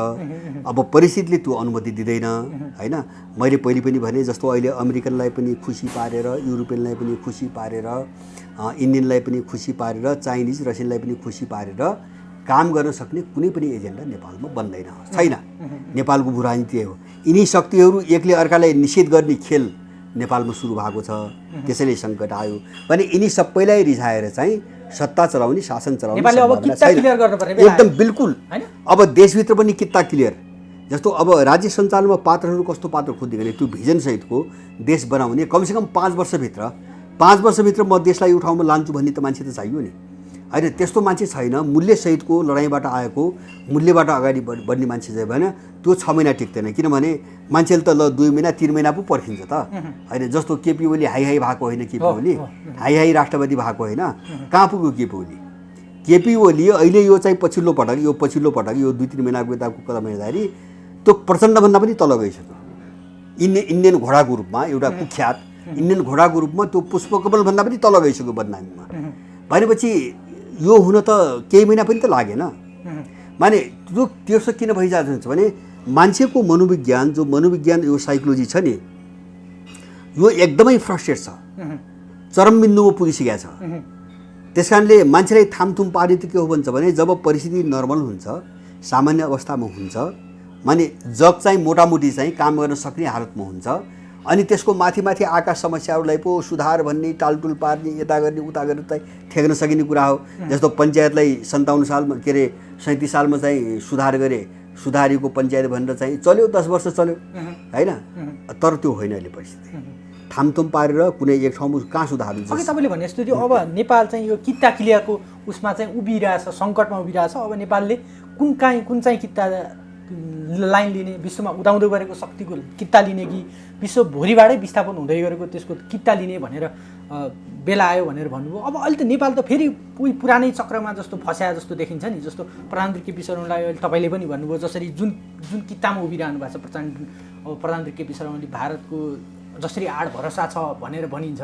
अब परिस्थितिले त्यो अनुमति दिँदैन होइन। मैले पहिले पनि भने जस्तो अहिले अमेरिकनलाई पनि खुसी पारेर, युरोपियनलाई पनि खुसी पारेर, इन्डियनलाई पनि खुसी पारेर, चाइनिज रसियनलाई पनि खुसी पारेर काम गर्न सक्ने कुनै पनि एजेन्डा नेपालमा बन्दैन, छैन। नेपालको भूराजनीति त्यही हो। यिनी शक्तिहरू एकले अर्कालाई निषेध गर्ने खेल नेपालमा सुरु भएको छ, त्यसैले सङ्कट आयो भने यिनी सबैलाई रिझाएर चाहिँ सत्ता चलाउने, शासन चलाउने एकदम बिल्कुल। अब देशभित्र पनि किता क्लियर। जस्तो अब राज्य सञ्चालनमा पात्रहरू कस्तो पात्र खोज्दै गरे त्यो भिजनसहितको देश बनाउने कमसेकम 5 वर्षभित्र म देशलाई यो ठाउँमा लान्छु भन्ने त मान्छे त चाहियो नि होइन। त्यस्तो मान्छे छैन। मूल्यसहितको लडाइँबाट आएको, मूल्यबाट अगाडि बढ्ने मान्छे चाहिँ भएन त्यो 6 महिना टिक्दैन। किनभने मान्छेले त ल 2 महिना 3 महिना पो पर्खिन्छ त होइन। जस्तो केपी ओली हाई भएको होइन, केपी ओली हाई राष्ट्रवादी भएको होइन। कहाँ पुग्यो केपी ओली? केपी ओली अहिले यो चाहिँ पछिल्लो पटक यो 2-3 महिनाको यताको कदम हेर्दाखेरि त्यो प्रचण्डभन्दा पनि तल गइसक्यो। इन्डियन घोडाको रूपमा, एउटा कुख्यात इन्डियन घोडाको रूपमा त्यो पुष्पकमलभन्दा पनि तल गइसक्यो बदनामीमा। भनेपछि यो हुन त केही महिना पनि त लागेन। माने त्यो त्यसो किन भइरहेको हुन्छ भने मान्छेको मनोविज्ञान, जो मनोविज्ञान यो साइकोलोजी छ नि, यो एकदमै फ्रस्ट्रेट छ, चरम बिन्दुमा पुगिसकेको छ। त्यस कारणले मान्छेलाई थामथुम पार्ने त के हो भन्छ भने जब परिस्थिति नर्मल हुन्छ, सामान्य अवस्थामा हुन्छ, माने जग चाहिँ मोटामोटी चाहिँ काम गर्न सक्ने हालतमा हुन्छ, अनि त्यसको माथि आएका समस्याहरूलाई पो सुधार भन्ने, टालटुल पार्ने, यता गर्ने उता गर्ने चाहिँ ठेक्न सकिने कुरा हो। जस्तो पञ्चायतलाई 57 सालमा के अरे 37 सालमा चाहिँ सुधार गरे, सुधारिएको पञ्चायत भनेर चाहिँ चल्यो, 10 वर्ष चल्यो होइन। तर त्यो होइन अहिले परिस्थिति। थामथुम पारेर कुनै एक ठाउँमा कहाँ सुधार हुन्छ? अघि तपाईँले भने जस्तो अब नेपाल चाहिँ यो किता क्लियरको उसमा चाहिँ उभिरहेछ, सङ्कटमा उभिरहेछ। अब नेपालले कुन चाहिँ किता लाइन लिने, विश्वमा उदाउँदै गरेको शक्तिको किता लिने कि विश्व भोलिबाटै विस्थापन हुँदै गरेको त्यसको किता लिने भनेर बेला आयो भनेर भन्नुभयो। अब अहिले त नेपाल त फेरि उही पुरानै चक्रमा जस्तो फस्या जस्तो देखिन्छ नि। जस्तो प्रधानमन्त्री केपी शर्मालाई अहिले तपाईँले पनि भन्नुभयो, जसरी जुन कितामा उभिरहनु भएको छ प्रधानमन्त्री केपी शर्माले, भारतको जसरी आड भरोसा छ भनेर भनिन्छ,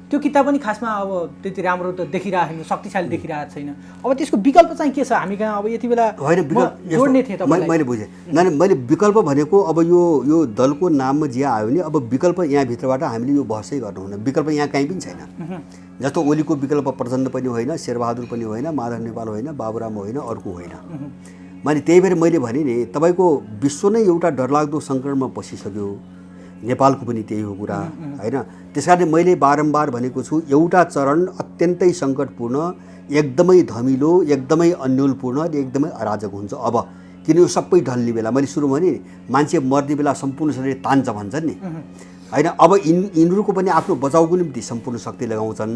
त्यो किताब पनि खासमा अब त्यति राम्रो त देखिरहेको छैन, शक्तिशाली देखिरहेको छैन। अब त्यसको विकल्प चाहिँ के छ हामी कहाँ? अब यति बेला होइन जोड्ने थिएँ तपाईँलाई। मैले बुझेँ। मैले विकल्प भनेको अब यो दलको नाममा जे आयो नि, अब विकल्प यहाँभित्रबाट हामीले यो बहसै गर्नु हुन्न। विकल्प यहाँ कहीँ पनि छैन। जस्तो ओलीको विकल्प प्रचण्ड पनि होइन, शेरबहादुर पनि होइन, माधव नेपाल होइन, बाबुराम होइन, अर्को होइन। मैले त्यही भएर मैले भने नि तपाईँको विश्व नै एउटा डरलाग्दो सङ्कटमा पसिसक्यो, नेपालको पनि त्यही हो कुरा होइन। त्यस कारणले मैले बारम्बार भनेको छु एउटा चरण अत्यन्तै सङ्कटपूर्ण, एकदमै धमिलो, एकदमै अन्यलपूर्ण, एकदमै अराजक हुन्छ अब। किन यो सबै ढल्ने बेला, मैले सुरु भने मान्छे मर्ने बेला सम्पूर्ण शरीर तान्छ भन्छन् नि होइन। अब यिनीहरूको पनि आफ्नो बचाउको निम्ति सम्पूर्ण शक्ति लगाउँछन्।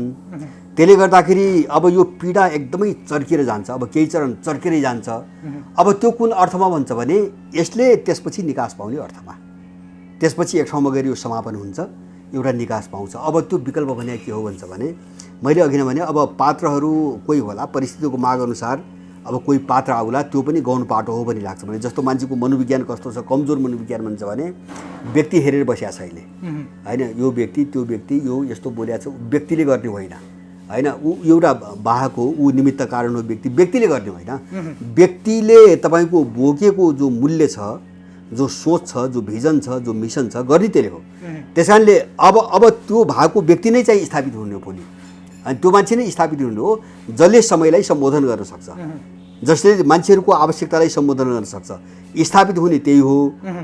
त्यसले गर्दाखेरि अब यो पीडा एकदमै चर्किएर जान्छ। अब केही चरण चर्किरै जान्छ। अब त्यो कुन अर्थमा भन्छ भने यसले त्यसपछि निकास पाउने अर्थमा, त्यसपछि एक ठाउँमा गएर यो समापन हुन्छ, एउटा निकास पाउँछ। अब त्यो विकल्प भने के हो भन्छ भने मैले अघि नै भने अब पात्रहरू कोही होला, परिस्थितिको माग अनुसार अब कोही पात्र आउला, त्यो पनि गौण पाटो हो भन्ने लाग्छ। भने जस्तो मान्छेको मनोविज्ञान कस्तो छ, कमजोर मनोविज्ञान भन्छ भने व्यक्ति हेरेर बसिया छ अहिले होइन। यो व्यक्ति, त्यो व्यक्ति, यो यस्तो बोल्या छ, व्यक्तिले गर्ने होइन होइन। ऊ एउटा वाहक हो, ऊ निमित्त कारण हो, व्यक्तिले गर्ने होइन। व्यक्तिले तपाईँको बोकेको जो मूल्य छ, जो सोच छ, जो भिजन छ, जो मिसन छ, गर्ने त्यसले हो। त्यस कारणले अब त्यो भएको व्यक्ति नै चाहिँ स्थापित हुने हो भोलि, अनि त्यो मान्छे नै स्थापित हुनु हो जसले समयलाई सम्बोधन गर्न सक्छ, जसले मान्छेहरूको आवश्यकतालाई सम्बोधन गर्न सक्छ। स्थापित हुने त्यही हो।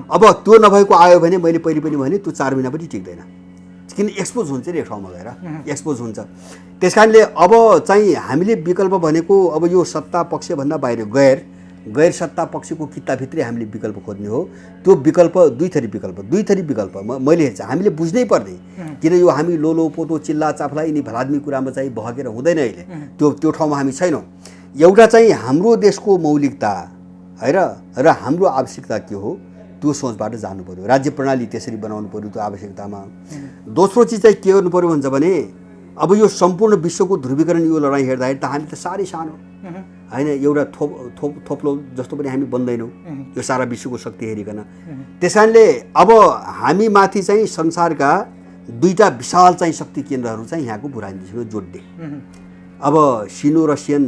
अब त्यो नभएको आयो भने मैले पहिले पनि भने त्यो 4 महिना पनि टिक्दैन, किन एक्सपोज हुन्छ नि एक ठाउँमा गएर, एक्सपोज हुन्छ। त्यस कारणले अब चाहिँ हामीले विकल्प भनेको अब यो सत्ता पक्षभन्दा बाहिर गैर सत्ता पक्षको किताभित्रै हामीले विकल्प खोज्ने हो। त्यो विकल्प दुई थरी विकल्प मैले हेर्छ हामीले बुझ्नै पर्ने। किन यो हामी लोलो पोतो चिल्ला चाफ्ला यिनी भलाद्मी कुरामा चाहिँ बहकेर हुँदैन अहिले, त्यो ठाउँमा हामी छैनौँ। एउटा चाहिँ हाम्रो देशको मौलिकता है र हाम्रो आवश्यकता के हो त्यो सोचबाट जानु पर्यो। राज्य प्रणाली त्यसरी बनाउनु पर्यो त्यो आवश्यकतामा। दोस्रो चिज चाहिँ के गर्नु पर्यो भन्छ भने अब यो सम्पूर्ण विश्वको ध्रुवीकरण यो लडाइँ हेर्दाखेरि त हामी त साह्रै सानो होइन एउटा थोप्लो जस्तो पनि हामी बन्दैनौँ यो सारा विश्वको शक्ति हेरिकन। त्यस कारणले अब हामी माथि चाहिँ संसारका दुईटा विशाल चाहिँ शक्ति केन्द्रहरू चाहिँ यहाँको भूराजनीतिसँग जोड्ने। अब सिनो रसियन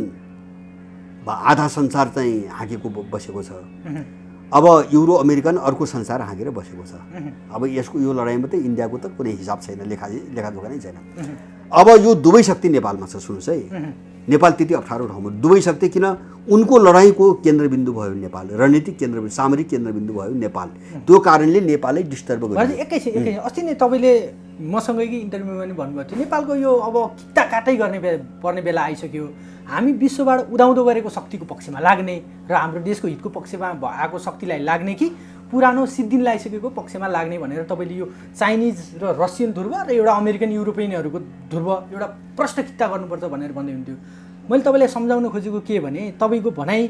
आधा संसार चाहिँ हाँकेको बसेको छ, अब युरो अमेरिकन अर्को संसार हाँकेर बसेको छ। अब यसको यो लडाइँमा त इन्डियाको त कुनै हिसाब छैन, लेखाजोखा नै छैन। अब यो दुवै शक्ति नेपालमा छ। सुन्नुहोस् है, नेपाल त्यति अप्ठ्यारो ठाउँमा दुवै शक्ति, किन उनको लडाइँको केन्द्रबिन्दु भयो नेपाल, रणनीतिक केन्द्रबिन्दु सामरिक केन्द्रबिन्दु भयो नेपाल। त्यो कारणले नेपाललाई डिस्टर्ब गर्यो। एकैछिन अस्ति नै तपाईँले मसँगै इन्टरभ्यूमा पनि भन्नुभएको थियो नेपालको यो अब किता काटै पर्ने बेला आइसक्यो, हामी विश्वबाट उदाउँदो गरेको शक्तिको पक्षमा लाग्ने र हाम्रो देशको हितको पक्षमा आएको शक्तिलाई लाग्ने कि पुरानो सिद्धिन लगाइसकेको पक्षमा लाग्ने भनेर तपाईँले यो चाइनिज र रसियन ध्रुव र एउटा अमेरिकन युरोपियनहरूको ध्रुव एउटा प्रश्न किता गर्नुपर्छ भनेर भन्दै हुन्थ्यो। मैले तपाईँलाई सम्झाउन खोजेको के भने तपाईँको भनाइ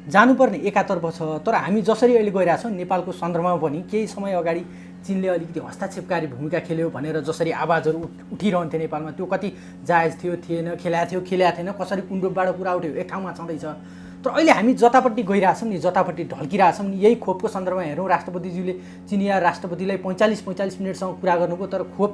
जानुपर्ने एकातर्फ छ, तर हामी जसरी अहिले गइरहेछौँ नेपालको सन्दर्भमा पनि केही समय अगाडि चीनले अलिकति हस्तक्षेपकारी भूमिका खेल्यो भनेर जसरी आवाजहरू उठिरहन्थ्यो नेपालमा, त्यो कति जायज थियो थिएन, खेलाएको थिएन, कसरी कुन रूपबाट कुरा उठ्यो एक ठाउँमा छँदैछ। तर अहिले हामी जतापट्टि गइरहेछौँ नि, जतापट्टि ढल्किरहेछौँ नि, यही खोपको सन्दर्भमा हेरौँ, राष्ट्रपतिज्यूले चिनिया राष्ट्रपतिलाई 45 मिनटसम्म कुरा गर्नुभयो, तर खोप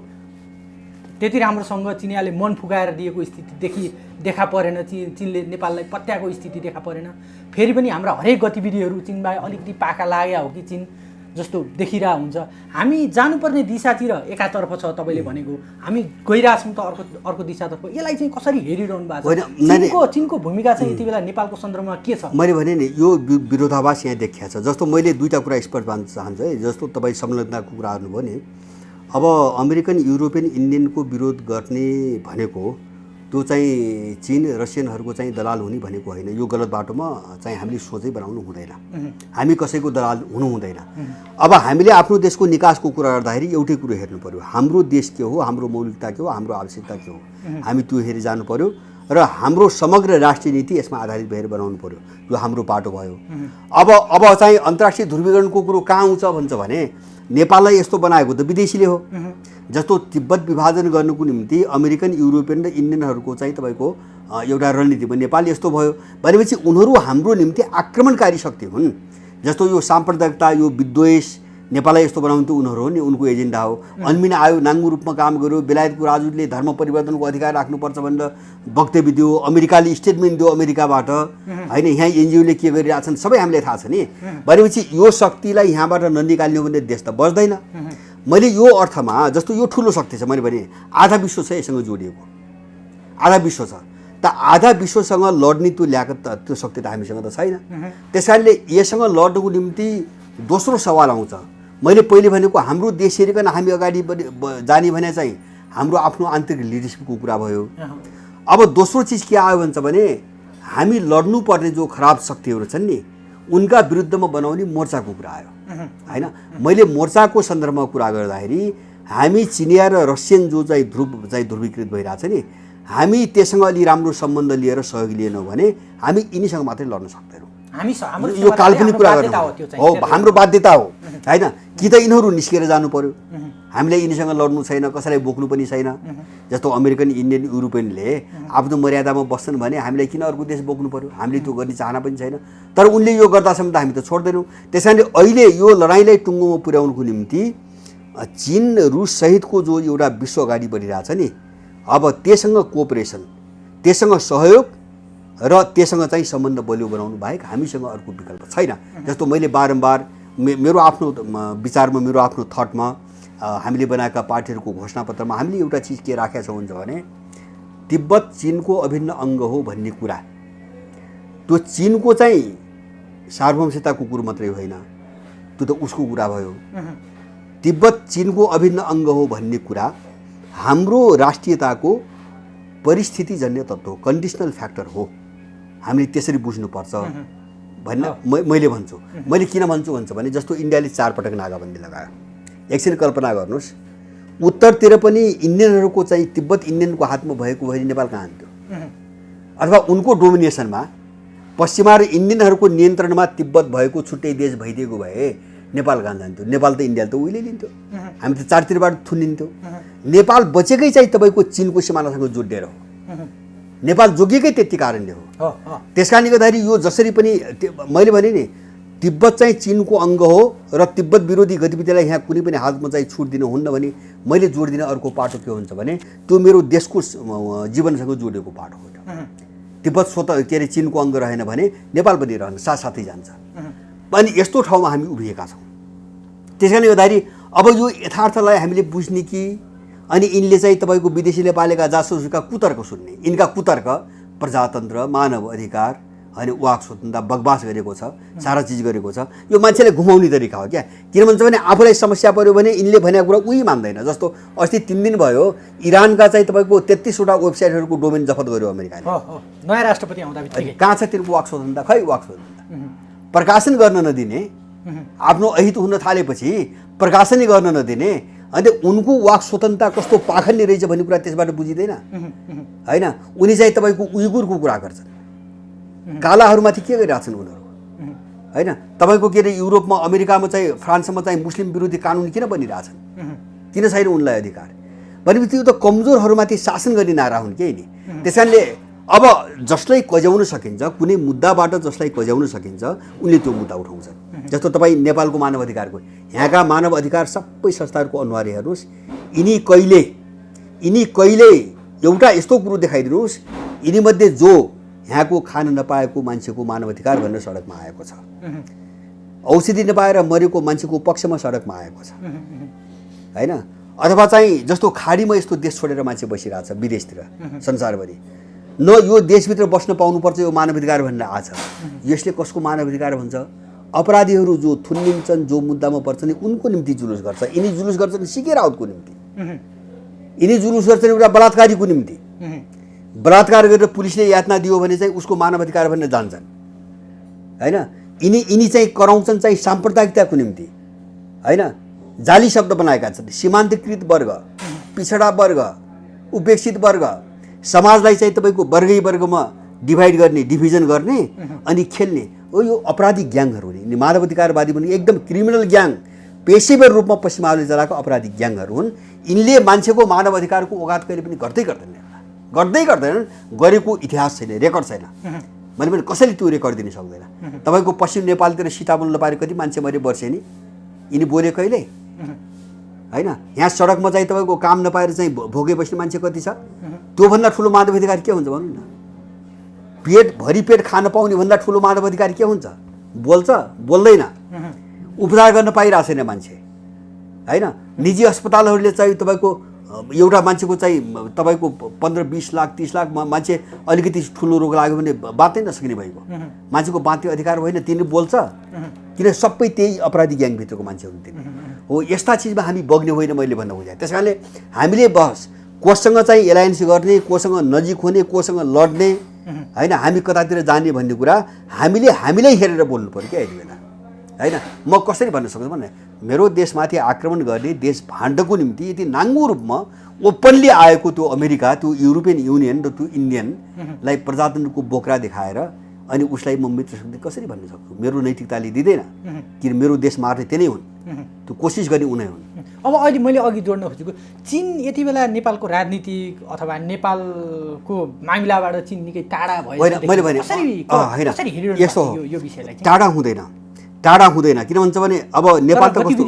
त्यति राम्रोसँग चिनियाले मन फुकाएर दिएको स्थिति देखा परेन, चीनले नेपाललाई पत्याएको स्थिति देखा परेन। फेरि पनि हाम्रा हरेक गतिविधिहरू चीनमा अलिकति पाका लाग्या हो कि चीन जस्तो देखिरहेको हुन्छ। हामी जानुपर्ने दिशातिर एकातर्फ छ तपाईँले भनेको, हामी गइरहेछौँ त अर्को दिशातर्फ। यसलाई चाहिँ कसरी हेरिरहनु भएको छ? चीनको भूमिका चाहिँ यति बेला नेपालको सन्दर्भमा के छ? मैले भने नि यो विरोधाभास यहाँ देखिया छ। जस्तो मैले दुईवटा कुरा स्पष्ट भन्न चाहन्छु है, जस्तो तपाईँ संलग्नताको कुरा गर्नुभयो नि, अब अमेरिकन युरोपियन इन्डियनको विरोध गर्ने भनेको त्यो चाहिँ चीन रसियनहरूको चाहिँ दलाल हुने भनेको होइन। यो गलत बाटोमा चाहिँ हामीले सोचै बनाउनु हुँदैन, हामी कसैको दलाल हुनु हुँदैन। अब हामीले आफ्नो देशको निकासको कुरा गर्दाखेरि एउटै कुरो हेर्नु पर्यो, हाम्रो देश के हो, हाम्रो मौलिकता के हो, हाम्रो आवश्यकता के हो, हामी त्यो हेरी जानु पर्यो र हाम्रो समग्र राष्ट्रिय नीति यसमा आधारित भएर बनाउनु पर्यो। यो हाम्रो बाटो भयो। अब चाहिँ अन्तर्राष्ट्रिय ध्रुवीकरणको कुरो कहाँ आउँछ भन्छ भने नेपाललाई यस्तो बनाएको त विदेशीले हो। जस्तो तिब्बत विभाजन गर्नुको निम्ति अमेरिकन युरोपियन र इन्डियनहरूको चाहिँ तपाईँको एउटा रणनीतिमा नेपाल यस्तो भयो भनेपछि उनीहरू हाम्रो निम्ति आक्रमणकारी शक्ति हुन्। जस्तो यो साम्प्रदायिकता, यो विद्वेष नेपाललाई यस्तो बनाउनु त उनीहरू हो नि, उनको एजेन्डा हो। अन्मिन आयो, नाङ्गो रूपमा काम गर्यो, बेलायतको राजदूतले धर्म परिवर्तनको अधिकार राख्नुपर्छ भनेर वक्तव्य दियो, अमेरिकाले स्टेटमेन्ट दियो अमेरिकाबाट, होइन यहाँ एनजिओले के गरिरहेछन् सबै हामीलाई थाहा छ नि। भनेपछि यो शक्तिलाई यहाँबाट ननिकाल्नु भने देश त बच्दैन। मैले यो अर्थमा जस्तो यो ठुलो शक्ति छ, मैले भने आधा विश्व छ यससँग जोडिएको, आधा विश्व छ त आधा विश्वसँग लड्ने त्यो ल्याकत त्यो शक्ति त हामीसँग त छैन। त्यस कारणले यससँग लड्नुको निम्ति दोस्रो सवाल आउँछ। मैले पहिले भनेको हाम्रो देश हेरिकन हामी अगाडि जाने भने चाहिँ हाम्रो आफ्नो आन्तरिक लिडरसिपको कुरा भयो। अब दोस्रो चिज के आयो भन्छ भने हामी लड्नुपर्ने जो खराब शक्तिहरू छन् नि उनका विरुद्धमा बनाउने मोर्चाको कुरा आयो, होइन। मैले मोर्चाको सन्दर्भमा कुरा गर्दाखेरि हामी चिनिया र रसियन जो चाहिँ ध्रुवीकृत भइरहेछ नि, हामी त्यससँग अलि राम्रो सम्बन्ध लिएर सहयोग लिएनौँ भने हामी यिनीसँग मात्रै लड्न सक्दैनौँ। यो काल्पनिक कुरा हो, हाम्रो बाध्यता हो, होइन। कि त यिनीहरू निस्केर जानु पर्यो, हामीलाई यिनीसँग लड्नु छैन, कसैलाई बोक्नु पनि छैन। जस्तो अमेरिकन इन्डियन युरोपियनले आफ्नो मर्यादामा बस्छन् भने हामीलाई किन अर्को देश बोक्नु पर्यो, हामीले त्यो गर्ने चाहना पनि छैन। तर उनले यो गर्दासम्म त हामी त छोड्दैनौँ। त्यस कारणले अहिले यो लडाइँलाई टुङ्गोमा पुर्याउनुको निम्ति चीन रुस सहितको जो एउटा विश्व अगाडि बढिरहेछ नि, अब त्योसँग कोअपरेसन, त्योसँग सहयोग र त्योसँग चाहिँ सम्बन्ध बलियो बनाउनु बाहेक हामीसँग अर्को विकल्प छैन। जस्तो मैले बारम्बार मेरो आफ्नो विचारमा, मेरो आफ्नो थटमा, हामीले बनाएका पार्टीहरूको घोषणापत्रमा हामीले एउटा चिज के राखेका छौँ हुन्छ भने तिब्बत चीनको अभिन्न अङ्ग हो भन्ने कुरा। त्यो चीनको चाहिँ सार्वभौमताको कुरो मात्रै होइन, त्यो त उसको कुरा भयो। तिब्बत चीनको अभिन्न अङ्ग हो भन्ने कुरा हाम्रो राष्ट्रियताको परिस्थितिजन्य तत्त्व हो, कन्डिसनल फ्याक्टर हो। हामीले त्यसरी बुझ्नुपर्छ भन्ने मैले भन्छु। मैले किन भन्छु भन्छ भने जस्तो इन्डियाले 4 पटक नागाबन्दी लगायो। एकछिन कल्पना गर्नुहोस्, उत्तरतिर पनि इन्डियनहरूको चाहिँ तिब्बत इन्डियनको हातमा भएको भए नेपाल कहाँ हुन्थ्यो? अथवा उनको डोमिनेसनमा पश्चिमा र इन्डियनहरूको नियन्त्रणमा तिब्बत भएको छुट्टै देश भइदिएको भए नेपाल कहाँ जान्थ्यो? नेपाल त इन्डियाले त उहिले लिन्थ्यो, हामी त चारतिरबाट थुनिन्थ्यो। नेपाल बचेकै चाहिँ तपाईँको चीनको सिमानासँग जोडिएर हो, नेपाल जोगिएकै त्यति कारणले हो। त्यस कारणले गर्दाखेरि यो जसरी पनि मैले भने नि तिब्बत चाहिँ चिनको अङ्ग हो र तिब्बत विरोधी गतिविधिलाई यहाँ कुनै पनि हालतमा चाहिँ छुट दिनु हुन्न भने मैले जोड दिने अर्को पाटो के हुन्छ भने त्यो मेरो देशको जीवनसँग जोडिएको पाटो हो। तिब्बत स्वतः के अरे चिनको अङ्ग रहेन भने नेपाल पनि रहन साथसाथै जान्छ। अनि यस्तो ठाउँमा हामी उभिएका छौँ। त्यस कारणले गर्दाखेरि अब यो यथार्थलाई हामीले बुझ्ने कि अनि यिनले चाहिँ तपाईँको विदेशीले पालेका जासुसका कुतर्क सुन्ने। यिनका कुतर्क प्रजातन्त्र, मानव अधिकार अनि वाक स्वतन्त्रता बकवास गरेको छ, सारा चिज गरेको छ। यो मान्छेले घुमाउने तरिका हो क्या। किन भन्छ भने आफूलाई समस्या पऱ्यो भने यिनले भनेको कुरा उही मान्दैन। जस्तो अस्ति 3 दिन भयो इरानका चाहिँ तपाईँको 33वटा वेबसाइटहरूको डोमेन जफत गर्यो अमेरिकाले। नयाँ राष्ट्रपति आउँदा बित्तिकै कहाँ छ तिनको वाक स्वतन्त्रता? खै वाक स्वतन्त्रता प्रकाशन गर्न नदिने, आफ्नो अहित हुन थालेपछि प्रकाशनै गर्न नदिने, अनि उनको वाक स्वतन्त्रता कस्तो पाखण्डी रहेछ भन्ने कुरा त्यसबाट बुझिँदैन होइन। उनी चाहिँ तपाईँको उइगुरको कुरा गर्छन्, कालाहरूमाथि के गरिरहेछन् उनीहरू होइन। तपाईँको के अरे युरोपमा, अमेरिकामा चाहिँ, फ्रान्समा चाहिँ मुस्लिम विरोधी कानुन किन बनिरहेछन्? किन छैन उनलाई अधिकार? भनेपछि त्यो त कमजोरहरूमाथि शासन गर्ने नारा हुन् के नि। त्यस कारणले अब जसलाई कज्याउन सकिन्छ, कुनै मुद्दाबाट जसलाई कज्याउन सकिन्छ उनले त्यो मुद्दा उठाउँछन्। जस्तो तपाईँ नेपालको मानव अधिकारको, यहाँका मानव अधिकार सबै संस्थाहरूको अनुहार हेर्नुहोस्। यिनी कहिले एउटा यस्तो कुरो देखाइदिनुहोस् यिनीमध्ये जो यहाँको खान नपाएको मान्छेको मानव अधिकार भनेर सडकमा आएको छ, औषधि नपाएर मरेको मान्छेको पक्षमा सडकमा आएको छ होइन। अथवा चाहिँ जस्तो खाडीमा यस्तो देश छोडेर मान्छे बसिरहेको छ विदेशतिर संसारभरि, न यो देशभित्र बस्न पाउनुपर्छ यो मानव अधिकार भनेर आछ। यसले कसको मानव अधिकार भन्छ? अपराधीहरू जो थुनिन्छन्, जो मुद्दामा पर्छन् उनको निम्ति जुलुस गर्छ। यिनी जुलुस गर्छन् सिके राउतको निम्ति, यिनी जुलुस गर्छन् एउटा बलात्कारीको निम्ति। बलात्कार गरेर पुलिसले यातना दियो भने चाहिँ उसको मानव अधिकार भनेर जान्छन् होइन। यिनी चाहिँ कराउँछन् चाहिँ साम्प्रदायिकताको निम्ति होइन। जाली शब्द बनाएका छन्। सीमान्तकृत वर्ग, पिछडा वर्ग, उपेक्षित वर्ग, समाजलाई चाहिँ तपाईँको वर्गै वर्गमा डिभाइड गर्ने, डिभिजन गर्ने अनि खेल्ने हो यो अपराधी ग्याङहरू हुन्। मानव अधिकारवादी पनि एकदम क्रिमिनल ग्याङ, पेसेवर रूपमा पश्चिमाले चलाएको अपराधी ग्याङहरू हुन्। यिनले मान्छेको मानव अधिकारको औकात कहिले पनि गर्दै गर्दैनन्। गरेको इतिहास छैन, रेकर्ड छैन। मैले पनि कसैले त्यो रेकर्ड दिन सक्दैन। तपाईँको पश्चिम नेपालतिर सीताबन नपाएर कति मान्छे मरे वर्षेनी, यिनी बोले कहिले होइन। यहाँ सडकमा चाहिँ तपाईँको काम नपाएर चाहिँ भोगे बस्ने मान्छे कति छ? त्योभन्दा ठुलो मानव अधिकार के हुन्छ भन्नु न? भरि पेट खान पाउने भन्दा ठुलो मानव अधिकार के हुन्छ? बोल्छ? बोल्दैन। उपचार गर्न पाइरहेको छैन मान्छे होइन। निजी अस्पतालहरूले चाहिँ तपाईँको एउटा मान्छेको चाहिँ तपाईँको 15-20 लाख 30 लाख मान्छे अलिकति ठुलो रोग लाग्यो भने बाँच्नै नसकिने भएको मान्छेको बाँच्ने अधिकार होइन। तिनी बोल्छ किन? सबै त्यही अपराधी ग्याङभित्रको मान्छे हुन् तिनी हो। यस्ता चिजमा हामी बग्ने होइन मैले भन्न खोजेँ। त्यस कारणले हामीले बस कोसँग चाहिँ एलायन्स गर्ने, कोसँग नजिक हुने, कोसँग लड्ने होइन, हामी कतातिर जाने भन्ने कुरा हामीलाई हेरेर बोल्नु पऱ्यो क्या यति बेला होइन। म कसरी भन्न सक्छु भने मेरो देशमाथि आक्रमण गर्ने, देश भाण्डको निम्ति यति नाङ्गो रूपमा ओपनली आएको त्यो अमेरिका, त्यो युरोपियन युनियन र त्यो इन्डियनलाई प्रजातन्त्रको बोक्रा देखाएर अनि उसलाई म मित्र शक्ति कसरी भन्न सक्छु? मेरो नैतिकताले दिँदैन किन मेरो देश मार्ने त्यही नै हुन्, त्यो कोसिस गर्ने उनै हुन्। अब अहिले मैले अघि जोड्न खोजेको चीन यति बेला नेपालको राजनीतिक अथवा नेपालको मामिलाबाट चीन निकै टाढा भयो। मैले भने होइन यस्तो टाढा हुँदैन। किन भन्छ भने अब नेपाल त कस्तो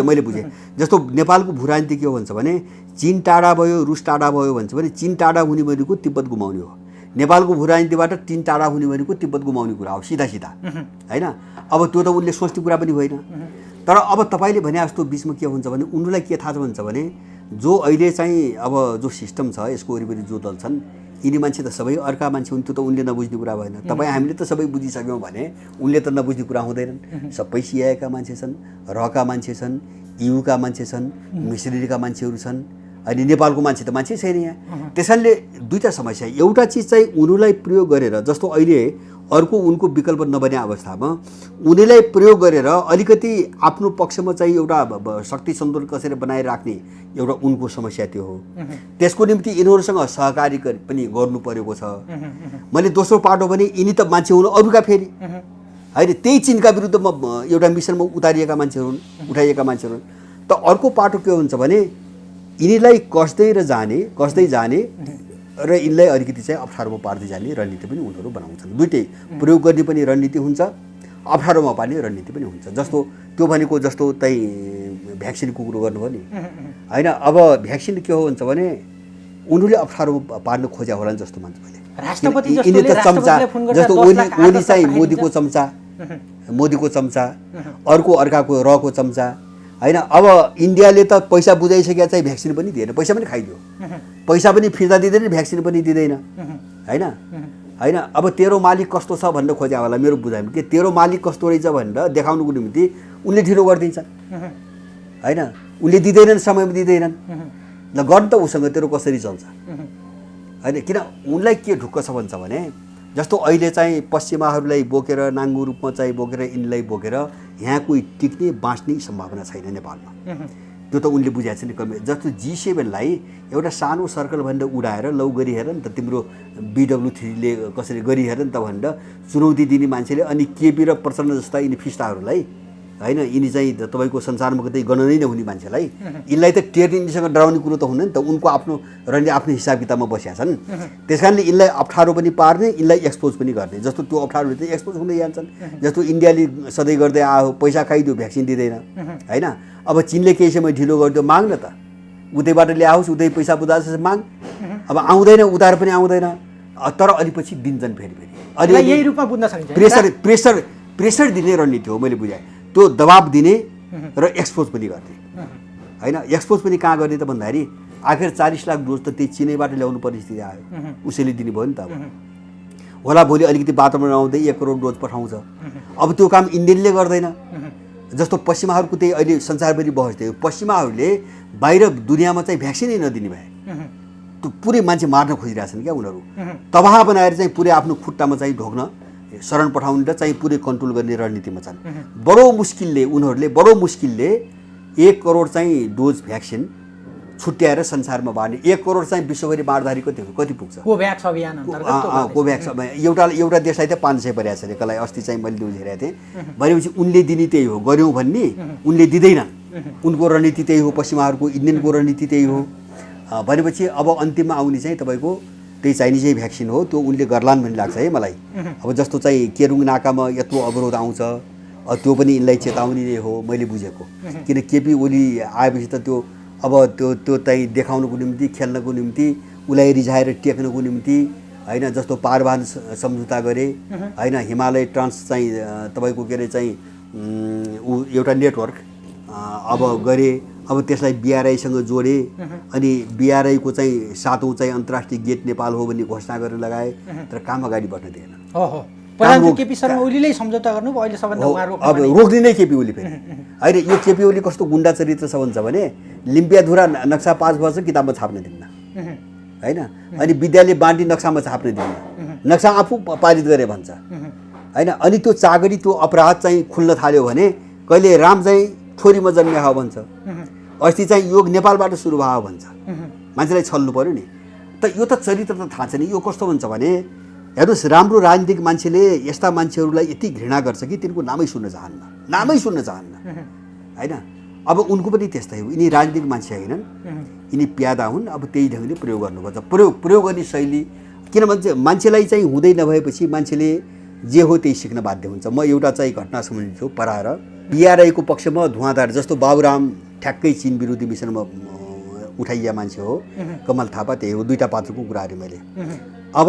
मैले बुझेँ जस्तो नेपालको भू राजनीति के हो भन्छ भने चीन टाढा भयो, रुस टाढा भयो भन्छ भने चीन टाढा हुने भनेको तिब्बत गुमाउने हो। नेपालको भू राजनीतिबाट चीन टाढा हुने भनेको तिब्बत गुमाउने कुरा हो सिधा होइन। अब त्यो त उनले सोच्ने कुरा पनि होइन। तर अब तपाईँले भने जस्तो बिचमा के हुन्छ भने उनीहरूलाई के थाहा भन्छ भने जो अहिले चाहिँ अब जो सिस्टम छ यसको वरिपरि जो दल छन् यिनी मान्छे त सबै अर्का मान्छे हुन्। त्यो त उनले नबुझ्ने कुरा भएन। तपाईँ हामीले त सबै बुझिसक्यौँ भने उनले त नबुझ्ने कुरा हुँदैनन्। सबै सिआइएका मान्छे छन्, रका मान्छे छन्, युका मान्छे छन्, मिसनरीका मान्छेहरू छन्, अनि नेपालको मान्छे त मान्छे छैन यहाँ। त्यसैले दुईवटा समस्या, एउटा चिज चाहिँ उनीहरूलाई प्रयोग गरेर जस्तो अहिले अर्को उनको विकल्प नबने अवस्थामा उनीलाई प्रयोग गरेर अलिकति आफ्नो पक्षमा चाहिँ एउटा शक्ति सन्तुलन कसरी बनाइराख्ने एउटा उनको समस्या त्यो हो। त्यसको निम्ति यिनीहरूसँग सहकारी पनि गर्नु परेको छ। मैले दोस्रो पाटो भने यिनी त मान्छे हुनु अरूका फेरि होइन, त्यही चीनका विरुद्धमा एउटा मिसनमा उतारिएका मान्छेहरू हुन्, उठाइएका मान्छेहरू हुन्। त अर्को पाटो के हुन्छ भने यिनीलाई कसदै जाने र यिनलाई अलिकति चाहिँ अप्ठ्यारोमा पार्दै जाने रणनीति पनि उनीहरू बनाउँछन्। दुइटै प्रयोग गर्ने पनि रणनीति हुन्छ, अप्ठ्यारोमा पार्ने रणनीति पनि हुन्छ। जस्तो त्यो भनेको जस्तो चाहिँ भ्याक्सिनको कुरो गर्नुभयो नि होइन। अब भ्याक्सिन के हो भन्छ भने उनीहरूले अप्ठ्यारो पार्न खोज्या होला नि जस्तो मान्छ मैले। यिनी त चम्चा जस्तो ओली चाहिँ मोदीको चम्चा, मोदीको चम्चा, अर्काको रको चम्चा होइन। अब इन्डियाले त पैसा बुझाइसकेका चाहिँ भ्याक्सिन पनि दिएन, पैसा पनि खाइदियो, पैसा पनि फिर्ता दिँदैन, भ्याक्सिन पनि दिँदैन होइन होइन। अब तेरो मालिक कस्तो छ भनेर खोज्या होला मेरो बुझाइमा। के तेरो मालिक कस्तो रहेछ भनेर देखाउनुको निम्ति उनले ढिलो गरिदिन्छन् होइन। उनले दिँदैनन्, समयमा दिँदैनन्। ल गर्नु त उसँग तेरो कसरी चल्छ होइन। किन उनलाई के ढुक्क छ भन्छ भने जस्तो अहिले चाहिँ पश्चिमाहरूलाई बोकेर नाङ्गो रूपमा चाहिँ बोकेर यिनलाई बोकेर यहाँ कोही टिक्ने बाँच्ने सम्भावना छैन नेपालमा। त्यो त उनले बुझाएको छ नि कमी। जस्तो G7लाई एउटा सानो सर्कल भनेर उडाएर लौ गरिहेर नि त तिम्रो BW3ले कसरी गरिहेर नि त भनेर चुनौती दिने मान्छेले अनि केपी र प्रचण्ड जस्ता यिनी फिस्टाहरूलाई होइन, यिनी चाहिँ तपाईँको संसारमा कतै गणनै नहुने मान्छेलाई यिनलाई त टेर्ने, यिनीसँग डराउने कुरो त हुँदैन नि त। उनको आफ्नो रणले आफ्नो हिसाब किताबमा बसेका छन्। त्यस कारणले यिनलाई अप्ठ्यारो पनि पार्ने, यिनलाई एक्सपोज पनि गर्ने। जस्तो त्यो अप्ठ्यारोले चाहिँ एक्सपोज हुँदै जान्छन्। जस्तो इन्डियाले सधैँ गर्दै आयो, पैसा खाइदियो, भ्याक्सिन दिँदैन होइन। अब चीनले केही समय ढिलो गरिदियो, माग न त, उतैबाट ल्याओस्, उतै पैसा बुझाओस् माग। अब आउँदैन, उतार पनि आउँदैन, तर अलिपछि दिन्छन् फेरि अलि यही रूपमा बुझ्न सकिन्छ। प्रेसर दिने रणनीति हो मैले बुझाएँ। त्यो दबाब दिने र एक्सपोज पनि गर्ने होइन। एक्सपोज पनि कहाँ गर्ने त भन्दाखेरि आखिर 40 लाख डोज त त्यही चिनैबाट ल्याउनु परिस्थिति आयो, उसैले दिने भयो नि त। अब होला भोलि अलिकति वातावरण आउँदै 1 करोड डोज पठाउँछ। अब त्यो काम इन्डियनले गर्दैन। जस्तो पश्चिमाहरूको त्यही अहिले संसारभरि बहस थियो, पश्चिमाहरूले बाहिर दुनियाँमा चाहिँ भ्याक्सिनै नदिने भए त्यो पुरै मान्छे मार्न खोजिरहेछन् क्या उनीहरू। तबाह बनाएर चाहिँ पुरै आफ्नो खुट्टामा चाहिँ ढोक्न, शरण पठाउने र चाहिँ पुरै कन्ट्रोल गर्ने रणनीतिमा छन्। बडो मुस्किलले उनीहरूले 1 करोड चाहिँ डोज भ्याक्सिन छुट्याएर संसारमा बाँड्ने। 1 करोड चाहिँ विश्वभरि बाँड्दाखेरि कति पुग्छ? कोभ्याक्स अभियान अन्तर्गत कोभ्याक्स एउटा देशलाई त 500 परेको छ अरे कसलाई अस्ति चाहिँ मैले न्युज हेरेको थिएँ। भनेपछि उनले दिने त्यही हो, गऱ्यौँ भन्ने उनले दिँदैनन्। उनको रणनीति त्यही हो, पश्चिमाहरूको इन्डियनको रणनीति त्यही हो। भनेपछि अब अन्तिममा आउने चाहिँ तपाईँको त्यही चाइनिजै भ्याक्सिन हो, त्यो उनले गर्लान् भन्ने लाग्छ है मलाई। अब जस्तो चाहिँ केरुङ नाकामा यत्रो अवरोध आउँछ, त्यो पनि यिनलाई चेतावनी नै हो मैले बुझेको। किन केपी ओली आएपछि त त्यो अब त्यो चाहिँ देखाउनुको निम्ति, खेल्नको निम्ति, उसलाई रिझाएर टेक्नको निम्ति होइन। जस्तो पारवान सम्झौता गरे होइन, हिमालय ट्रान्स चाहिँ तपाईँको के अरे चाहिँ एउटा नेटवर्क अब गरे। अब त्यसलाई BRI-सँग जोडे अनि BRI-को चाहिँ 7औं चाहिँ अन्तर्राष्ट्रिय गेट नेपाल हो भन्ने घोषणा गरेर लगाए, तर काम अगाडि बढ्न दिएन। केपी शर्मा ओलीले सम्झौता गर्नु अहिले सबभन्दा अब रोक्ने नै केपी ओली फेरि होइन। यो केपी ओली कस्तो गुन्डा चरित्र छ भन्छ भने लिम्पियाधुरा नक्सा 5 वर्ष किताबमा छाप्न दिन्न होइन। अनि विद्यालय बाँड्ने नक्सामा छाप्न दिन्न, नक्सा आफू पारित गरे भन्छ होइन। अनि त्यो चागरी त्यो अपराध चाहिँ खुल्न थाल्यो भने कहिले राम चाहिँ छोरीमा जन्मिया हो भन्छ, अस्ति चाहिँ योग नेपालबाट सुरु भयो भन्छ। मान्छेलाई छल्नु पर्यो नि त। यो त चरित्र त थाहा छ नि। यो कस्तो भन्छ भने हेर्नुहोस्, राम्रो राजनीतिक मान्छेले यस्ता मान्छेहरूलाई यति घृणा गर्छ कि तिनको नामै सुन्न चाहन्न होइन। अब उनको पनि त्यस्तै हो, यिनी राजनीतिक मान्छे होइनन्, यिनी प्यादा हुन्। अब त्यही ढङ्गले प्रयोग गर्नुपर्छ। प्रयोग गर्ने शैली किन भन्छ, मान्छेलाई चाहिँ हुँदै नभएपछि मान्छेले जे हो त्यही सिक्न बाध्य हुन्छ। म एउटा चाहिँ घटना सम्झिन्छु पराएर। BRI-को पक्षमा धुवाँधार जस्तो बाबुराम ठ्याक्कै चीन विरोधी मिसनमा उठाइया मान्छे हो, कमल थापा त्यही हो। दुईटा पात्रको कुरा अरे मैले। अब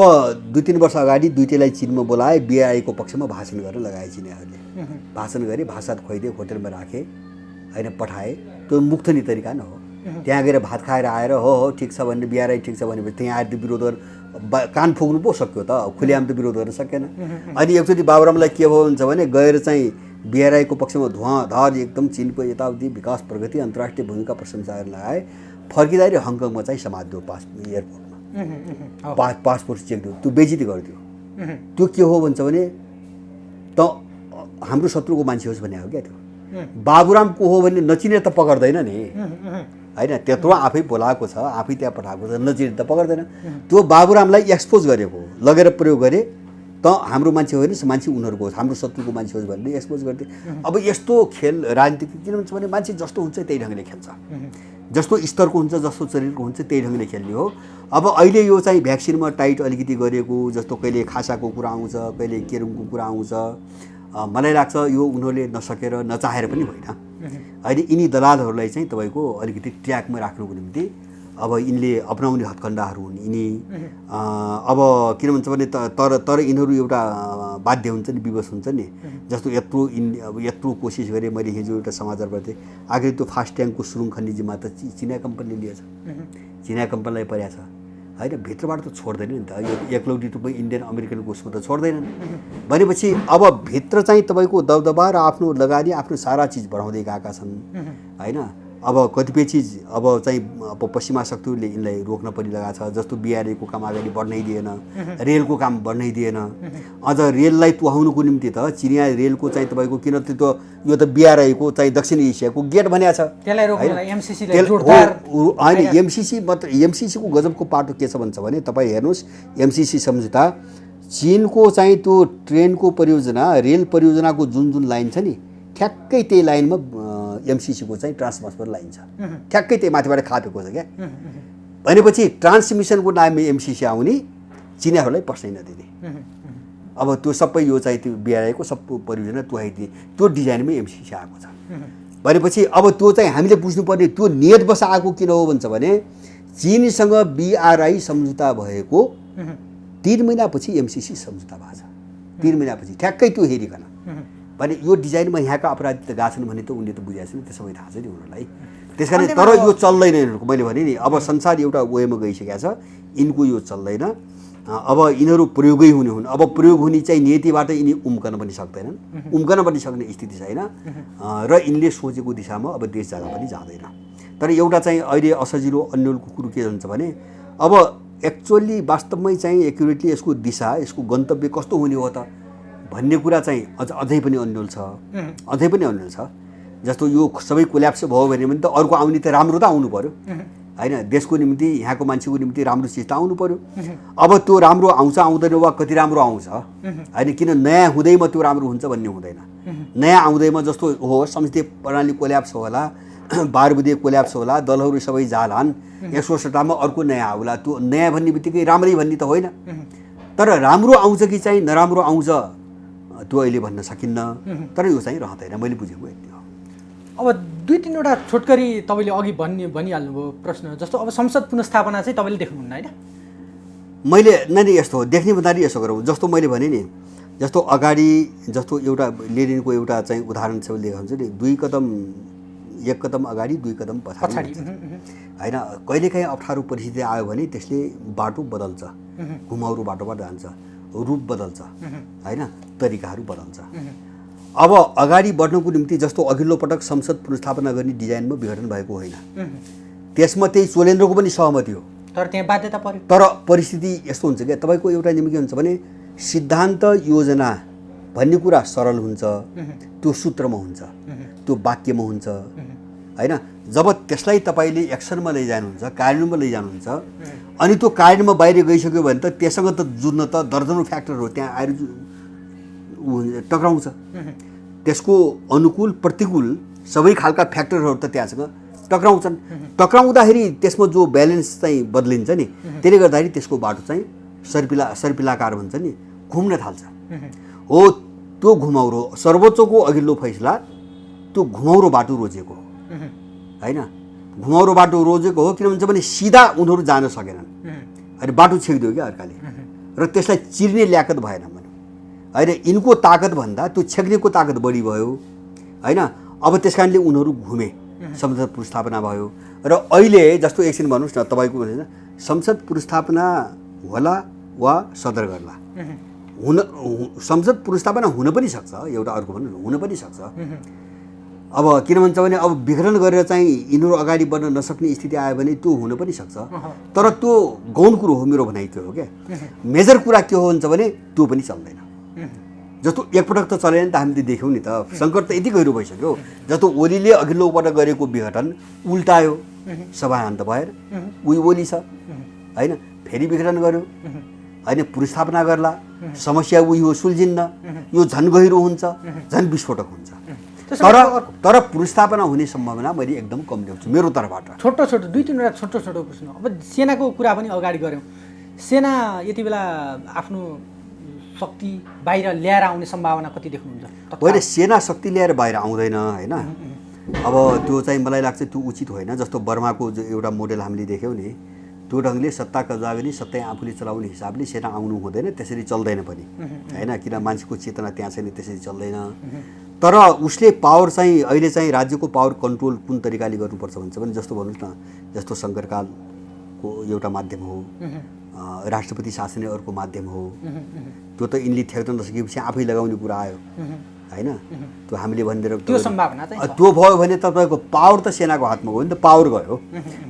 2-3 वर्ष अगाडि दुईटैलाई चीनमा बोलाए, BRI-को पक्षमा भाषण गर्न लगाए चिनीहरूले। भाषण गरे, भाषा खुवाइदिए, होटेलमा राखे होइन, पठाए। त्यो मुक्तनी तरिका न हो। त्यहाँ गएर भात खाएर आएर हो ठिक छ भन्ने, BRI ठिक छ भनेपछि त्यहाँ आएर विरोध गर्न कान फुक्नु पो सक्यो त, खुलेआम त विरोध गर्न सकेन। अनि एकचोटि बाबुरामलाई के भयो भन्छ भने गएर चाहिँ BRI-को पक्षमा धुवाँधार एकदम चीनको यताउति विकास प्रगति अन्तर्राष्ट्रिय भूमिका प्रशंसा गर्न लगाए। फर्किँदाखेरि हङकङमा चाहिँ समात्यो एयरपोर्टमा, पासपोर्ट चेक दियो, त्यो बेइज्जती गरिदियो। त्यो के हो भन्छ भने त हाम्रो शत्रुको मान्छे होस् भन्ने हो क्या। त्यो बाबुराम को हो भने नचिनेर त पक्र्दैन नि होइन। त्यत्रो आफै बोलाएको छ, आफै त्यहाँ पठाएको छ, नचिनेर त पक्र्दैन। त्यो बाबुरामलाई एक्सपोज गरेको, लगेर प्रयोग गरे त हाम्रो मान्छे होइन, मान्छे उनीहरूको होस्, हाम्रो शत्रुको मान्छे होस् भनेर एक्सपोज गर्थे। अब यस्तो खेल राजनीतिक किन भन्छ भने मान्छे जस्तो हुन्छ त्यही ढङ्गले खेल्छ। जस्तो स्तरको हुन्छ जस्तो शरीरको हुन्छ त्यही ढङ्गले खेल्ने हो। अब अहिले यो चाहिँ भ्याक्सिनमा टाइट अलिकति गरिएको, जस्तो कहिले खासाको कुरा आउँछ, कहिले केरुङको कुरा आउँछ। मलाई लाग्छ यो उनीहरूले नसकेर नचाहेर पनि होइन, अहिले यिनी दलालहरूलाई चाहिँ तपाईँको अलिकति ट्र्याकमा राख्नुको निम्ति अब यिनले अपनाउने हत्कण्डाहरू हुन् यिनी। अब किन भन्छ भने तर यिनीहरू एउटा बाध्य हुन्छ नि, विवश हुन्छ नि। जस्तो यत्रो कोसिस गरेँ मैले, हिजो एउटा समाचार पढ्थेँ, आखिर त्यो फास्ट ट्याङ्कको सुरुङ खन्ने जिम्मा त चिनिया कम्पनीले लिएछ, चिनिया कम्पनीलाई परेको छ होइन। भित्रबाट त छोड्दैन नि त, यो एकलौटी टुप्पै इन्डियन अमेरिकनको उसको त छोड्दैनन्। भनेपछि अब भित्र चाहिँ तपाईँको दबदबा र आफ्नो लगानी आफ्नो सारा चिज बढाउँदै गएका छन् होइन। अब कतिपय चिज अब चाहिँ पश्चिमा शक्तिहरूले यिनलाई रोक्न परिरहेको छ। जस्तो बिआरएको काम अगाडि बढ्नै दिएन, रेलको काम बढ्नै दिएन। अझ रेललाई तुहाउनुको निम्ति त चिनिया रेलको चाहिँ तपाईँको किन त्यो यो त बिआरएको चाहिँ दक्षिण एसियाको गेट भनेको छ, होइन। एमसिसी मात्र, एमसिसीको गजबको पाटो के छ भन्छ भने तपाईँ हेर्नुहोस्, एमसिसी सम्झौता चिनको चाहिँ त्यो ट्रेनको परियोजना, रेल परियोजनाको जुन जुन लाइन छ नि, ठ्याक्कै त्यही लाइनमा एमसिसीको चाहिँ ट्रान्सफर लाइन छ, ठ्याक्कै त्यही माथिबाट खापेको छ क्या। भनेपछि ट्रान्समिसनको नाममा एमसिसी आउने, चिनियाहरूलाई पस्नै नदिने। अब त्यो सबै यो चाहिँ त्यो बिआरआईको सबै परियोजना तुहाइदिने, त्यो डिजाइनमै एमसिसी आएको छ। भनेपछि अब त्यो चाहिँ हामीले बुझ्नुपर्ने त्यो नियत बस आएको किन हो भन्छ भने चीनसँग बिआरआई सम्झौता भएको 3 महिनापछि एमसिसी सम्झौता भएको छ। 3 महिनापछि ठ्याक्कै त्यो हेरिकन भने यो डिजाइनमा यहाँका अपराधी त गएको छन् भने त उनले त बुझाएको छैन, त्यो सबै थाहा छ नि उनीहरूलाई। त्यस कारण तर यो चल्दैन यिनीहरूको। मैले भने नि अब संसार एउटा वेमा गइसकेको छ, यिनको यो चल्दैन। अब यिनीहरू प्रयोगै हुने हुन्। अब प्रयोग हुने चाहिँ नीतिबाट यिनी उम्कन पनि सक्दैनन्, उम्कन पनि सक्ने स्थिति छैन र यिनले सोचेको दिशामा अब देश जान पनि जाँदैन। तर एउटा चाहिँ अहिले असजिलो अन्यलको कुरो के हुन्छ भने अब एक्चुअली वास्तवमै चाहिँ एक्युरेटली यसको दिशा, यसको गन्तव्य कस्तो हुने हो त भन्ने कुरा चाहिँ अझै पनि अन्यल छ, अझै पनि अन्यल छ। जस्तो यो सबै कोल्याप्स भयो भने त अर्को आउने त राम्रो त आउनु पर्यो होइन। देशको निम्ति, यहाँको मान्छेको निम्ति राम्रो चिज त आउनु पर्यो। अब त्यो राम्रो आउँछ आउँदैन वा कति राम्रो आउँछ होइन, किन नयाँ हुँदैमा त्यो राम्रो हुन्छ भन्ने हुँदैन। नयाँ आउँदैमा जस्तो हो संसदीय प्रणाली कोल्याप्स होला, बारबुदे कोल्याप्स होला, दलहरू सबै जालान्, यसको सट्टामा अर्को नयाँ आउला। त्यो नयाँ भन्ने बित्तिकै राम्रै भन्ने त होइन, तर राम्रो आउँछ कि चाहिँ नराम्रो आउँछ त्यो अहिले भन्न सकिन्न। तर यो चाहिँ रहँदैन, मैले बुझेको यति हो। अब 2-3वटा छोटकरी तपाईँले अघि भनिहाल्नुभयो प्रश्न। जस्तो अब संसद पुनर्स्थापना चाहिँ तपाईँले देख्नुहुन्न होइन? मैले नै यस्तो हो देख्ने भन्दाखेरि यसो गरौँ। जस्तो मैले भने नि, जस्तो अगाडि जस्तो एउटा लेनिनको एउटा चाहिँ उदाहरण छ लेखा हुन्छ नि, 1 कदम अगाडि 2 कदम पछाडि होइन। कहिलेकाहीँ अप्ठ्यारो परिस्थिति आयो भने त्यसले बाटो बदल्छ, घुमाउरो बाटोबाट जान्छ, रूप बदल्छ होइन, तरिकाहरू बदल्छ। अब अगाडि बढ्नको निम्ति जस्तो अघिल्लो पटक संसद पुनर्स्थापना गर्ने डिजाइनमा विघटन भएको होइन, त्यसमा त्यही चोलेन्द्रको पनि सहमति हो, तर त्यहाँ बाध्यता पर्यो। तर परिस्थिति यस्तो हुन्छ क्या, तपाईँको एउटा नियम के हुन्छ भने सिद्धान्त योजना भन्ने कुरा सरल हुन्छ, त्यो सूत्रमा हुन्छ, त्यो वाक्यमा हुन्छ होइन। जब त्यसलाई तपाईँले एक्सनमा लैजानुहुन्छ, कार्यान्वयनमा लैजानुहुन्छ, अनि त्यो कार्यान्वयनमा बाहिर गइसक्यो भने त त्यससँग त जुझ्न त दर्जनौँ फ्याक्टरहरू त्यहाँ आएर टक्राउँछ। त्यसको अनुकूल प्रतिकूल सबै खालका फ्याक्टरहरू त त्यहाँसँग टक्राउँछन्। टक्राउँदाखेरि त्यसमा जो ब्यालेन्स चाहिँ बदलिन्छ नि, त्यसले गर्दाखेरि त्यसको बाटो चाहिँ सर्पिलाकार भन्छ नि, घुम्न थाल्छ। हो त्यो घुमाउरो सर्वोच्चको अघिल्लो फैसला त्यो घुमाउरो बाटो रोजेको हो होइन, घुमाउरो बाटो रोजेको हो। किन भन्छ भने सिधा उनीहरू जान सकेनन्, अनि बाटो छेकिदियो क्या अर्काले, र त्यसलाई चिर्ने ल्याकत भएन भने होइन। यिनको ताकत भन्दा त्यो छेक्नेको ताकत बढी भयो होइन। अब त्यस कारणले उनीहरू घुमे, संसद पुनर्स्थापना भयो। र अहिले जस्तो एकछिन भन्नुहोस् न, तपाईँको संसद पुनर्स्थापना होला वा सदर गर्ला, संसद पुनर्स्थापना हुन पनि सक्छ, एउटा अर्को भन्नु हुन पनि सक्छ। अब किन भन्छ भने अब विघटन गरेर चाहिँ यिनीहरू अगाडि बढ्न नसक्ने स्थिति आयो भने त्यो हुन पनि सक्छ, तर त्यो गौण कुरो हो, मेरो भनाइ त्यो हो क्या। मेजर कुरा के हो भन्छ भने त्यो पनि चल्दैन। जस्तो एकपटक त चलेन त हामीले देख्यौँ नि त, सङ्कट त यति गहिरो भइसक्यो। जस्तो ओलीले अघिल्लो पटक गरेको विघटन उल्टायो, सभान्त भएर उही ओली छ होइन, फेरि विघटन गर्यो होइन, पुनर्स्थापना गर्ला, समस्या उही हो, सुल्झिन्न, यो झन् गहिरो हुन्छ, झन् विस्फोटक हुन्छ। तर पुनर्स्थापना हुने सम्भावना मैले एकदम कम देख्छु मेरो तर्फबाट। छोटो छोटो 2-3 वटा छोटो छोटो प्रश्न। अब सेनाको कुरा पनि अगाडि गऱ्यौँ। सेना यति बेला आफ्नो शक्ति बाहिर ल्याएर आउने सम्भावना कति देख्नुहुन्छ? होइन, सेना शक्ति ल्याएर बाहिर आउँदैन होइन। अब त्यो चाहिँ मलाई लाग्छ त्यो उचित होइन। जस्तो बर्माको जो एउटा मोडेल हामीले देख्यौँ नि, त्यो ढङ्गले सत्ता कब्जा गर्ने सत्तै आफूले चलाउने हिसाबले सेना आउनु हुँदैन, त्यसरी चल्दैन पनि होइन। किन मान्छेको चेतना त्यहाँ छैन, त्यसरी चल्दैन। तर उसले पावर चाहिँ अहिले चाहिँ राज्यको पावर कन्ट्रोल कुन तरिकाले गर्नुपर्छ भन्छ भने, जस्तो भन्नुहोस् न, जस्तो सङ्करकालको एउटा माध्यम हो, राष्ट्रपति शासन अर्को माध्यम हो। त्यो त यिनले थ्याउन नसकेपछि आफै लगाउने कुरा आयो होइन। त्यो हामीले भनिदिएर त्यो सम्भावना चाहिँ त्यो भयो भने तपाईँको पावर त सेनाको हातमा गयो नि त। पावर गयो,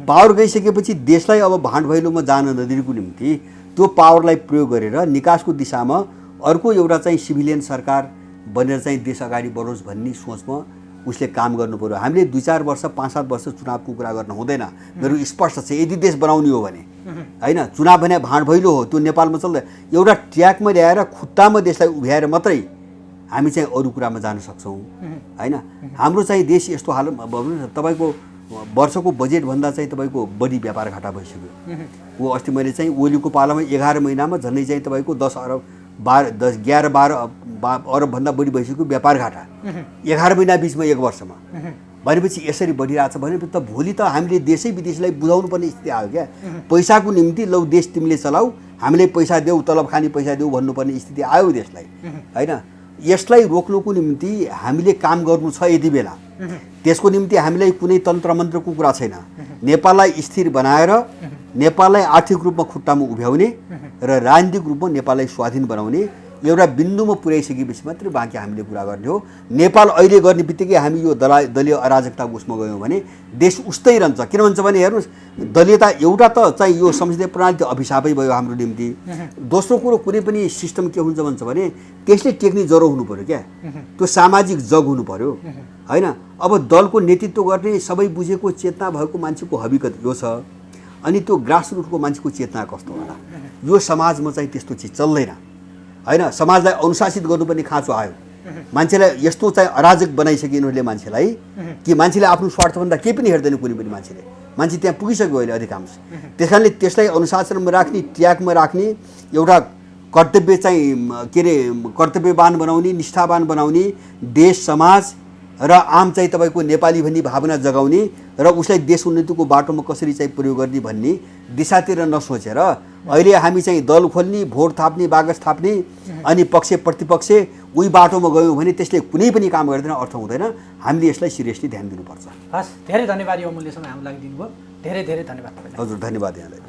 पावर गइसकेपछि देशलाई अब भाँड भैलोमा जान नदिनुको निम्ति त्यो पावरलाई प्रयोग गरेर निकासको दिशामा अर्को एउटा चाहिँ सिभिलियन सरकार बनेर चाहिँ देश अगाडि बढोस् भन्ने सोचमा उसले काम गर्नु पर्यो। हामीले 2-4 वर्ष 5-7 वर्ष चुनावको कुरा गर्न हुँदैन। मेरो स्पष्ट छ, यदि देश बनाउने हो भने होइन। चुनाव भने भाँड भैलो हो, त्यो नेपालमा चल्दैन। एउटा ट्र्याकमा ल्याएर खुट्टामा देशलाई उभ्याएर मात्रै हामी चाहिँ अरू कुरामा जान सक्छौँ होइन। हाम्रो चाहिँ देश यस्तो हालतमा भन्नु न, तपाईँको वर्षको बजेटभन्दा चाहिँ तपाईँको बढी व्यापार घाटा भइसक्यो। वो अस्ति मैले चाहिँ ओलीको पालामा 11 महिनामा झन्डै चाहिँ तपाईँको 10 अरब 11-12 अरबभन्दा बढी भइसक्यो व्यापार घाटा 11 महिना बिचमा, 1 वर्षमा। भनेपछि यसरी बढिरहेछ भनेपछि त भोलि त हामीले देशै विदेशलाई बुझाउनु पर्ने स्थिति आयो क्या। पैसाको निम्ति लौ देश तिमीले चलाऊ, हामीले पैसा देऊ, तलब खाने पैसा देऊ भन्नुपर्ने स्थिति आयो देशलाई होइन। यसलाई रोक्नुको निम्ति हामीले काम गर्नु छ यति बेला। त्यसको निम्ति हामीलाई कुनै तन्त्र मन्त्रको कुरा छैन। नेपाललाई स्थिर बनाएर नेपाललाई आर्थिक रूपमा खुट्टामा उभ्याउने र राजनीतिक रूपमा नेपाललाई स्वाधीन बनाउने एउटा बिन्दुमा पुर्याइसकेपछि मात्रै बाँकी हामीले कुरा गर्ने हो। नेपाल अहिले गर्ने बित्तिकै हामी यो दलीय अराजकताको उसमा गयौँ भने देश उस्तै रहन्छ। किन भन्छ भने हेर्नुहोस्, दलीयता एउटा त चाहिँ यो संसदीय प्रणाली त अभिशापै भयो हाम्रो निम्ति। दोस्रो कुरो, कुनै पनि सिस्टम के हुन्छ भन्छ भने त्यसले टेक्ने जरो हुनु पऱ्यो क्या, त्यो सामाजिक जग हुनु पऱ्यो होइन। अब दलको नेतृत्व गर्ने सबै बुझेको चेतना भएको मान्छेको हकीकत यो छ, अनि त्यो ग्रासरुटको मान्छेको चेतना कस्तो होला। यो समाजमा चाहिँ त्यस्तो चिज चल्दैन होइन। समाजलाई अनुशासित गर्नुपर्ने खाँचो आयो। मान्छेलाई यस्तो चाहिँ अराजक बनाइसके उनीहरूले मान्छेलाई कि मान्छेले आफ्नो स्वार्थभन्दा केही पनि हेर्दैन कुनै पनि मान्छेले। मान्छे त्यहाँ पुगिसक्यो अहिले अधिकांश। त्यस कारणले त्यसलाई अनुशासनमा राख्ने, ट्र्याकमा राख्ने, एउटा कर्तव्य चाहिँ के अरे कर्तव्यवान बनाउने, निष्ठावान बनाउने, देश समाज र आम चाहिँ तपाईँको नेपाली भन्ने भावना जगाउने र उसलाई देश उन्नतिको बाटोमा कसरी चाहिँ प्रयोग गर्ने भन्ने दिशातिर नसोचेर अहिले हामी चाहिँ दल खोल्ने, भोट थाप्ने, बागस थाप्ने अनि पक्ष प्रतिपक्ष उही बाटोमा गयौँ भने त्यसले कुनै पनि काम गर्दैन, अर्थ हुँदैन। हामीले यसलाई सिरियसली ध्यान दिनुपर्छ। हस्, धेरै धन्यवाद यो अमूल्य समय हाम्रो लागि दिनुभयो। धेरै धेरै धन्यवाद। हजुर, धन्यवाद यहाँलाई।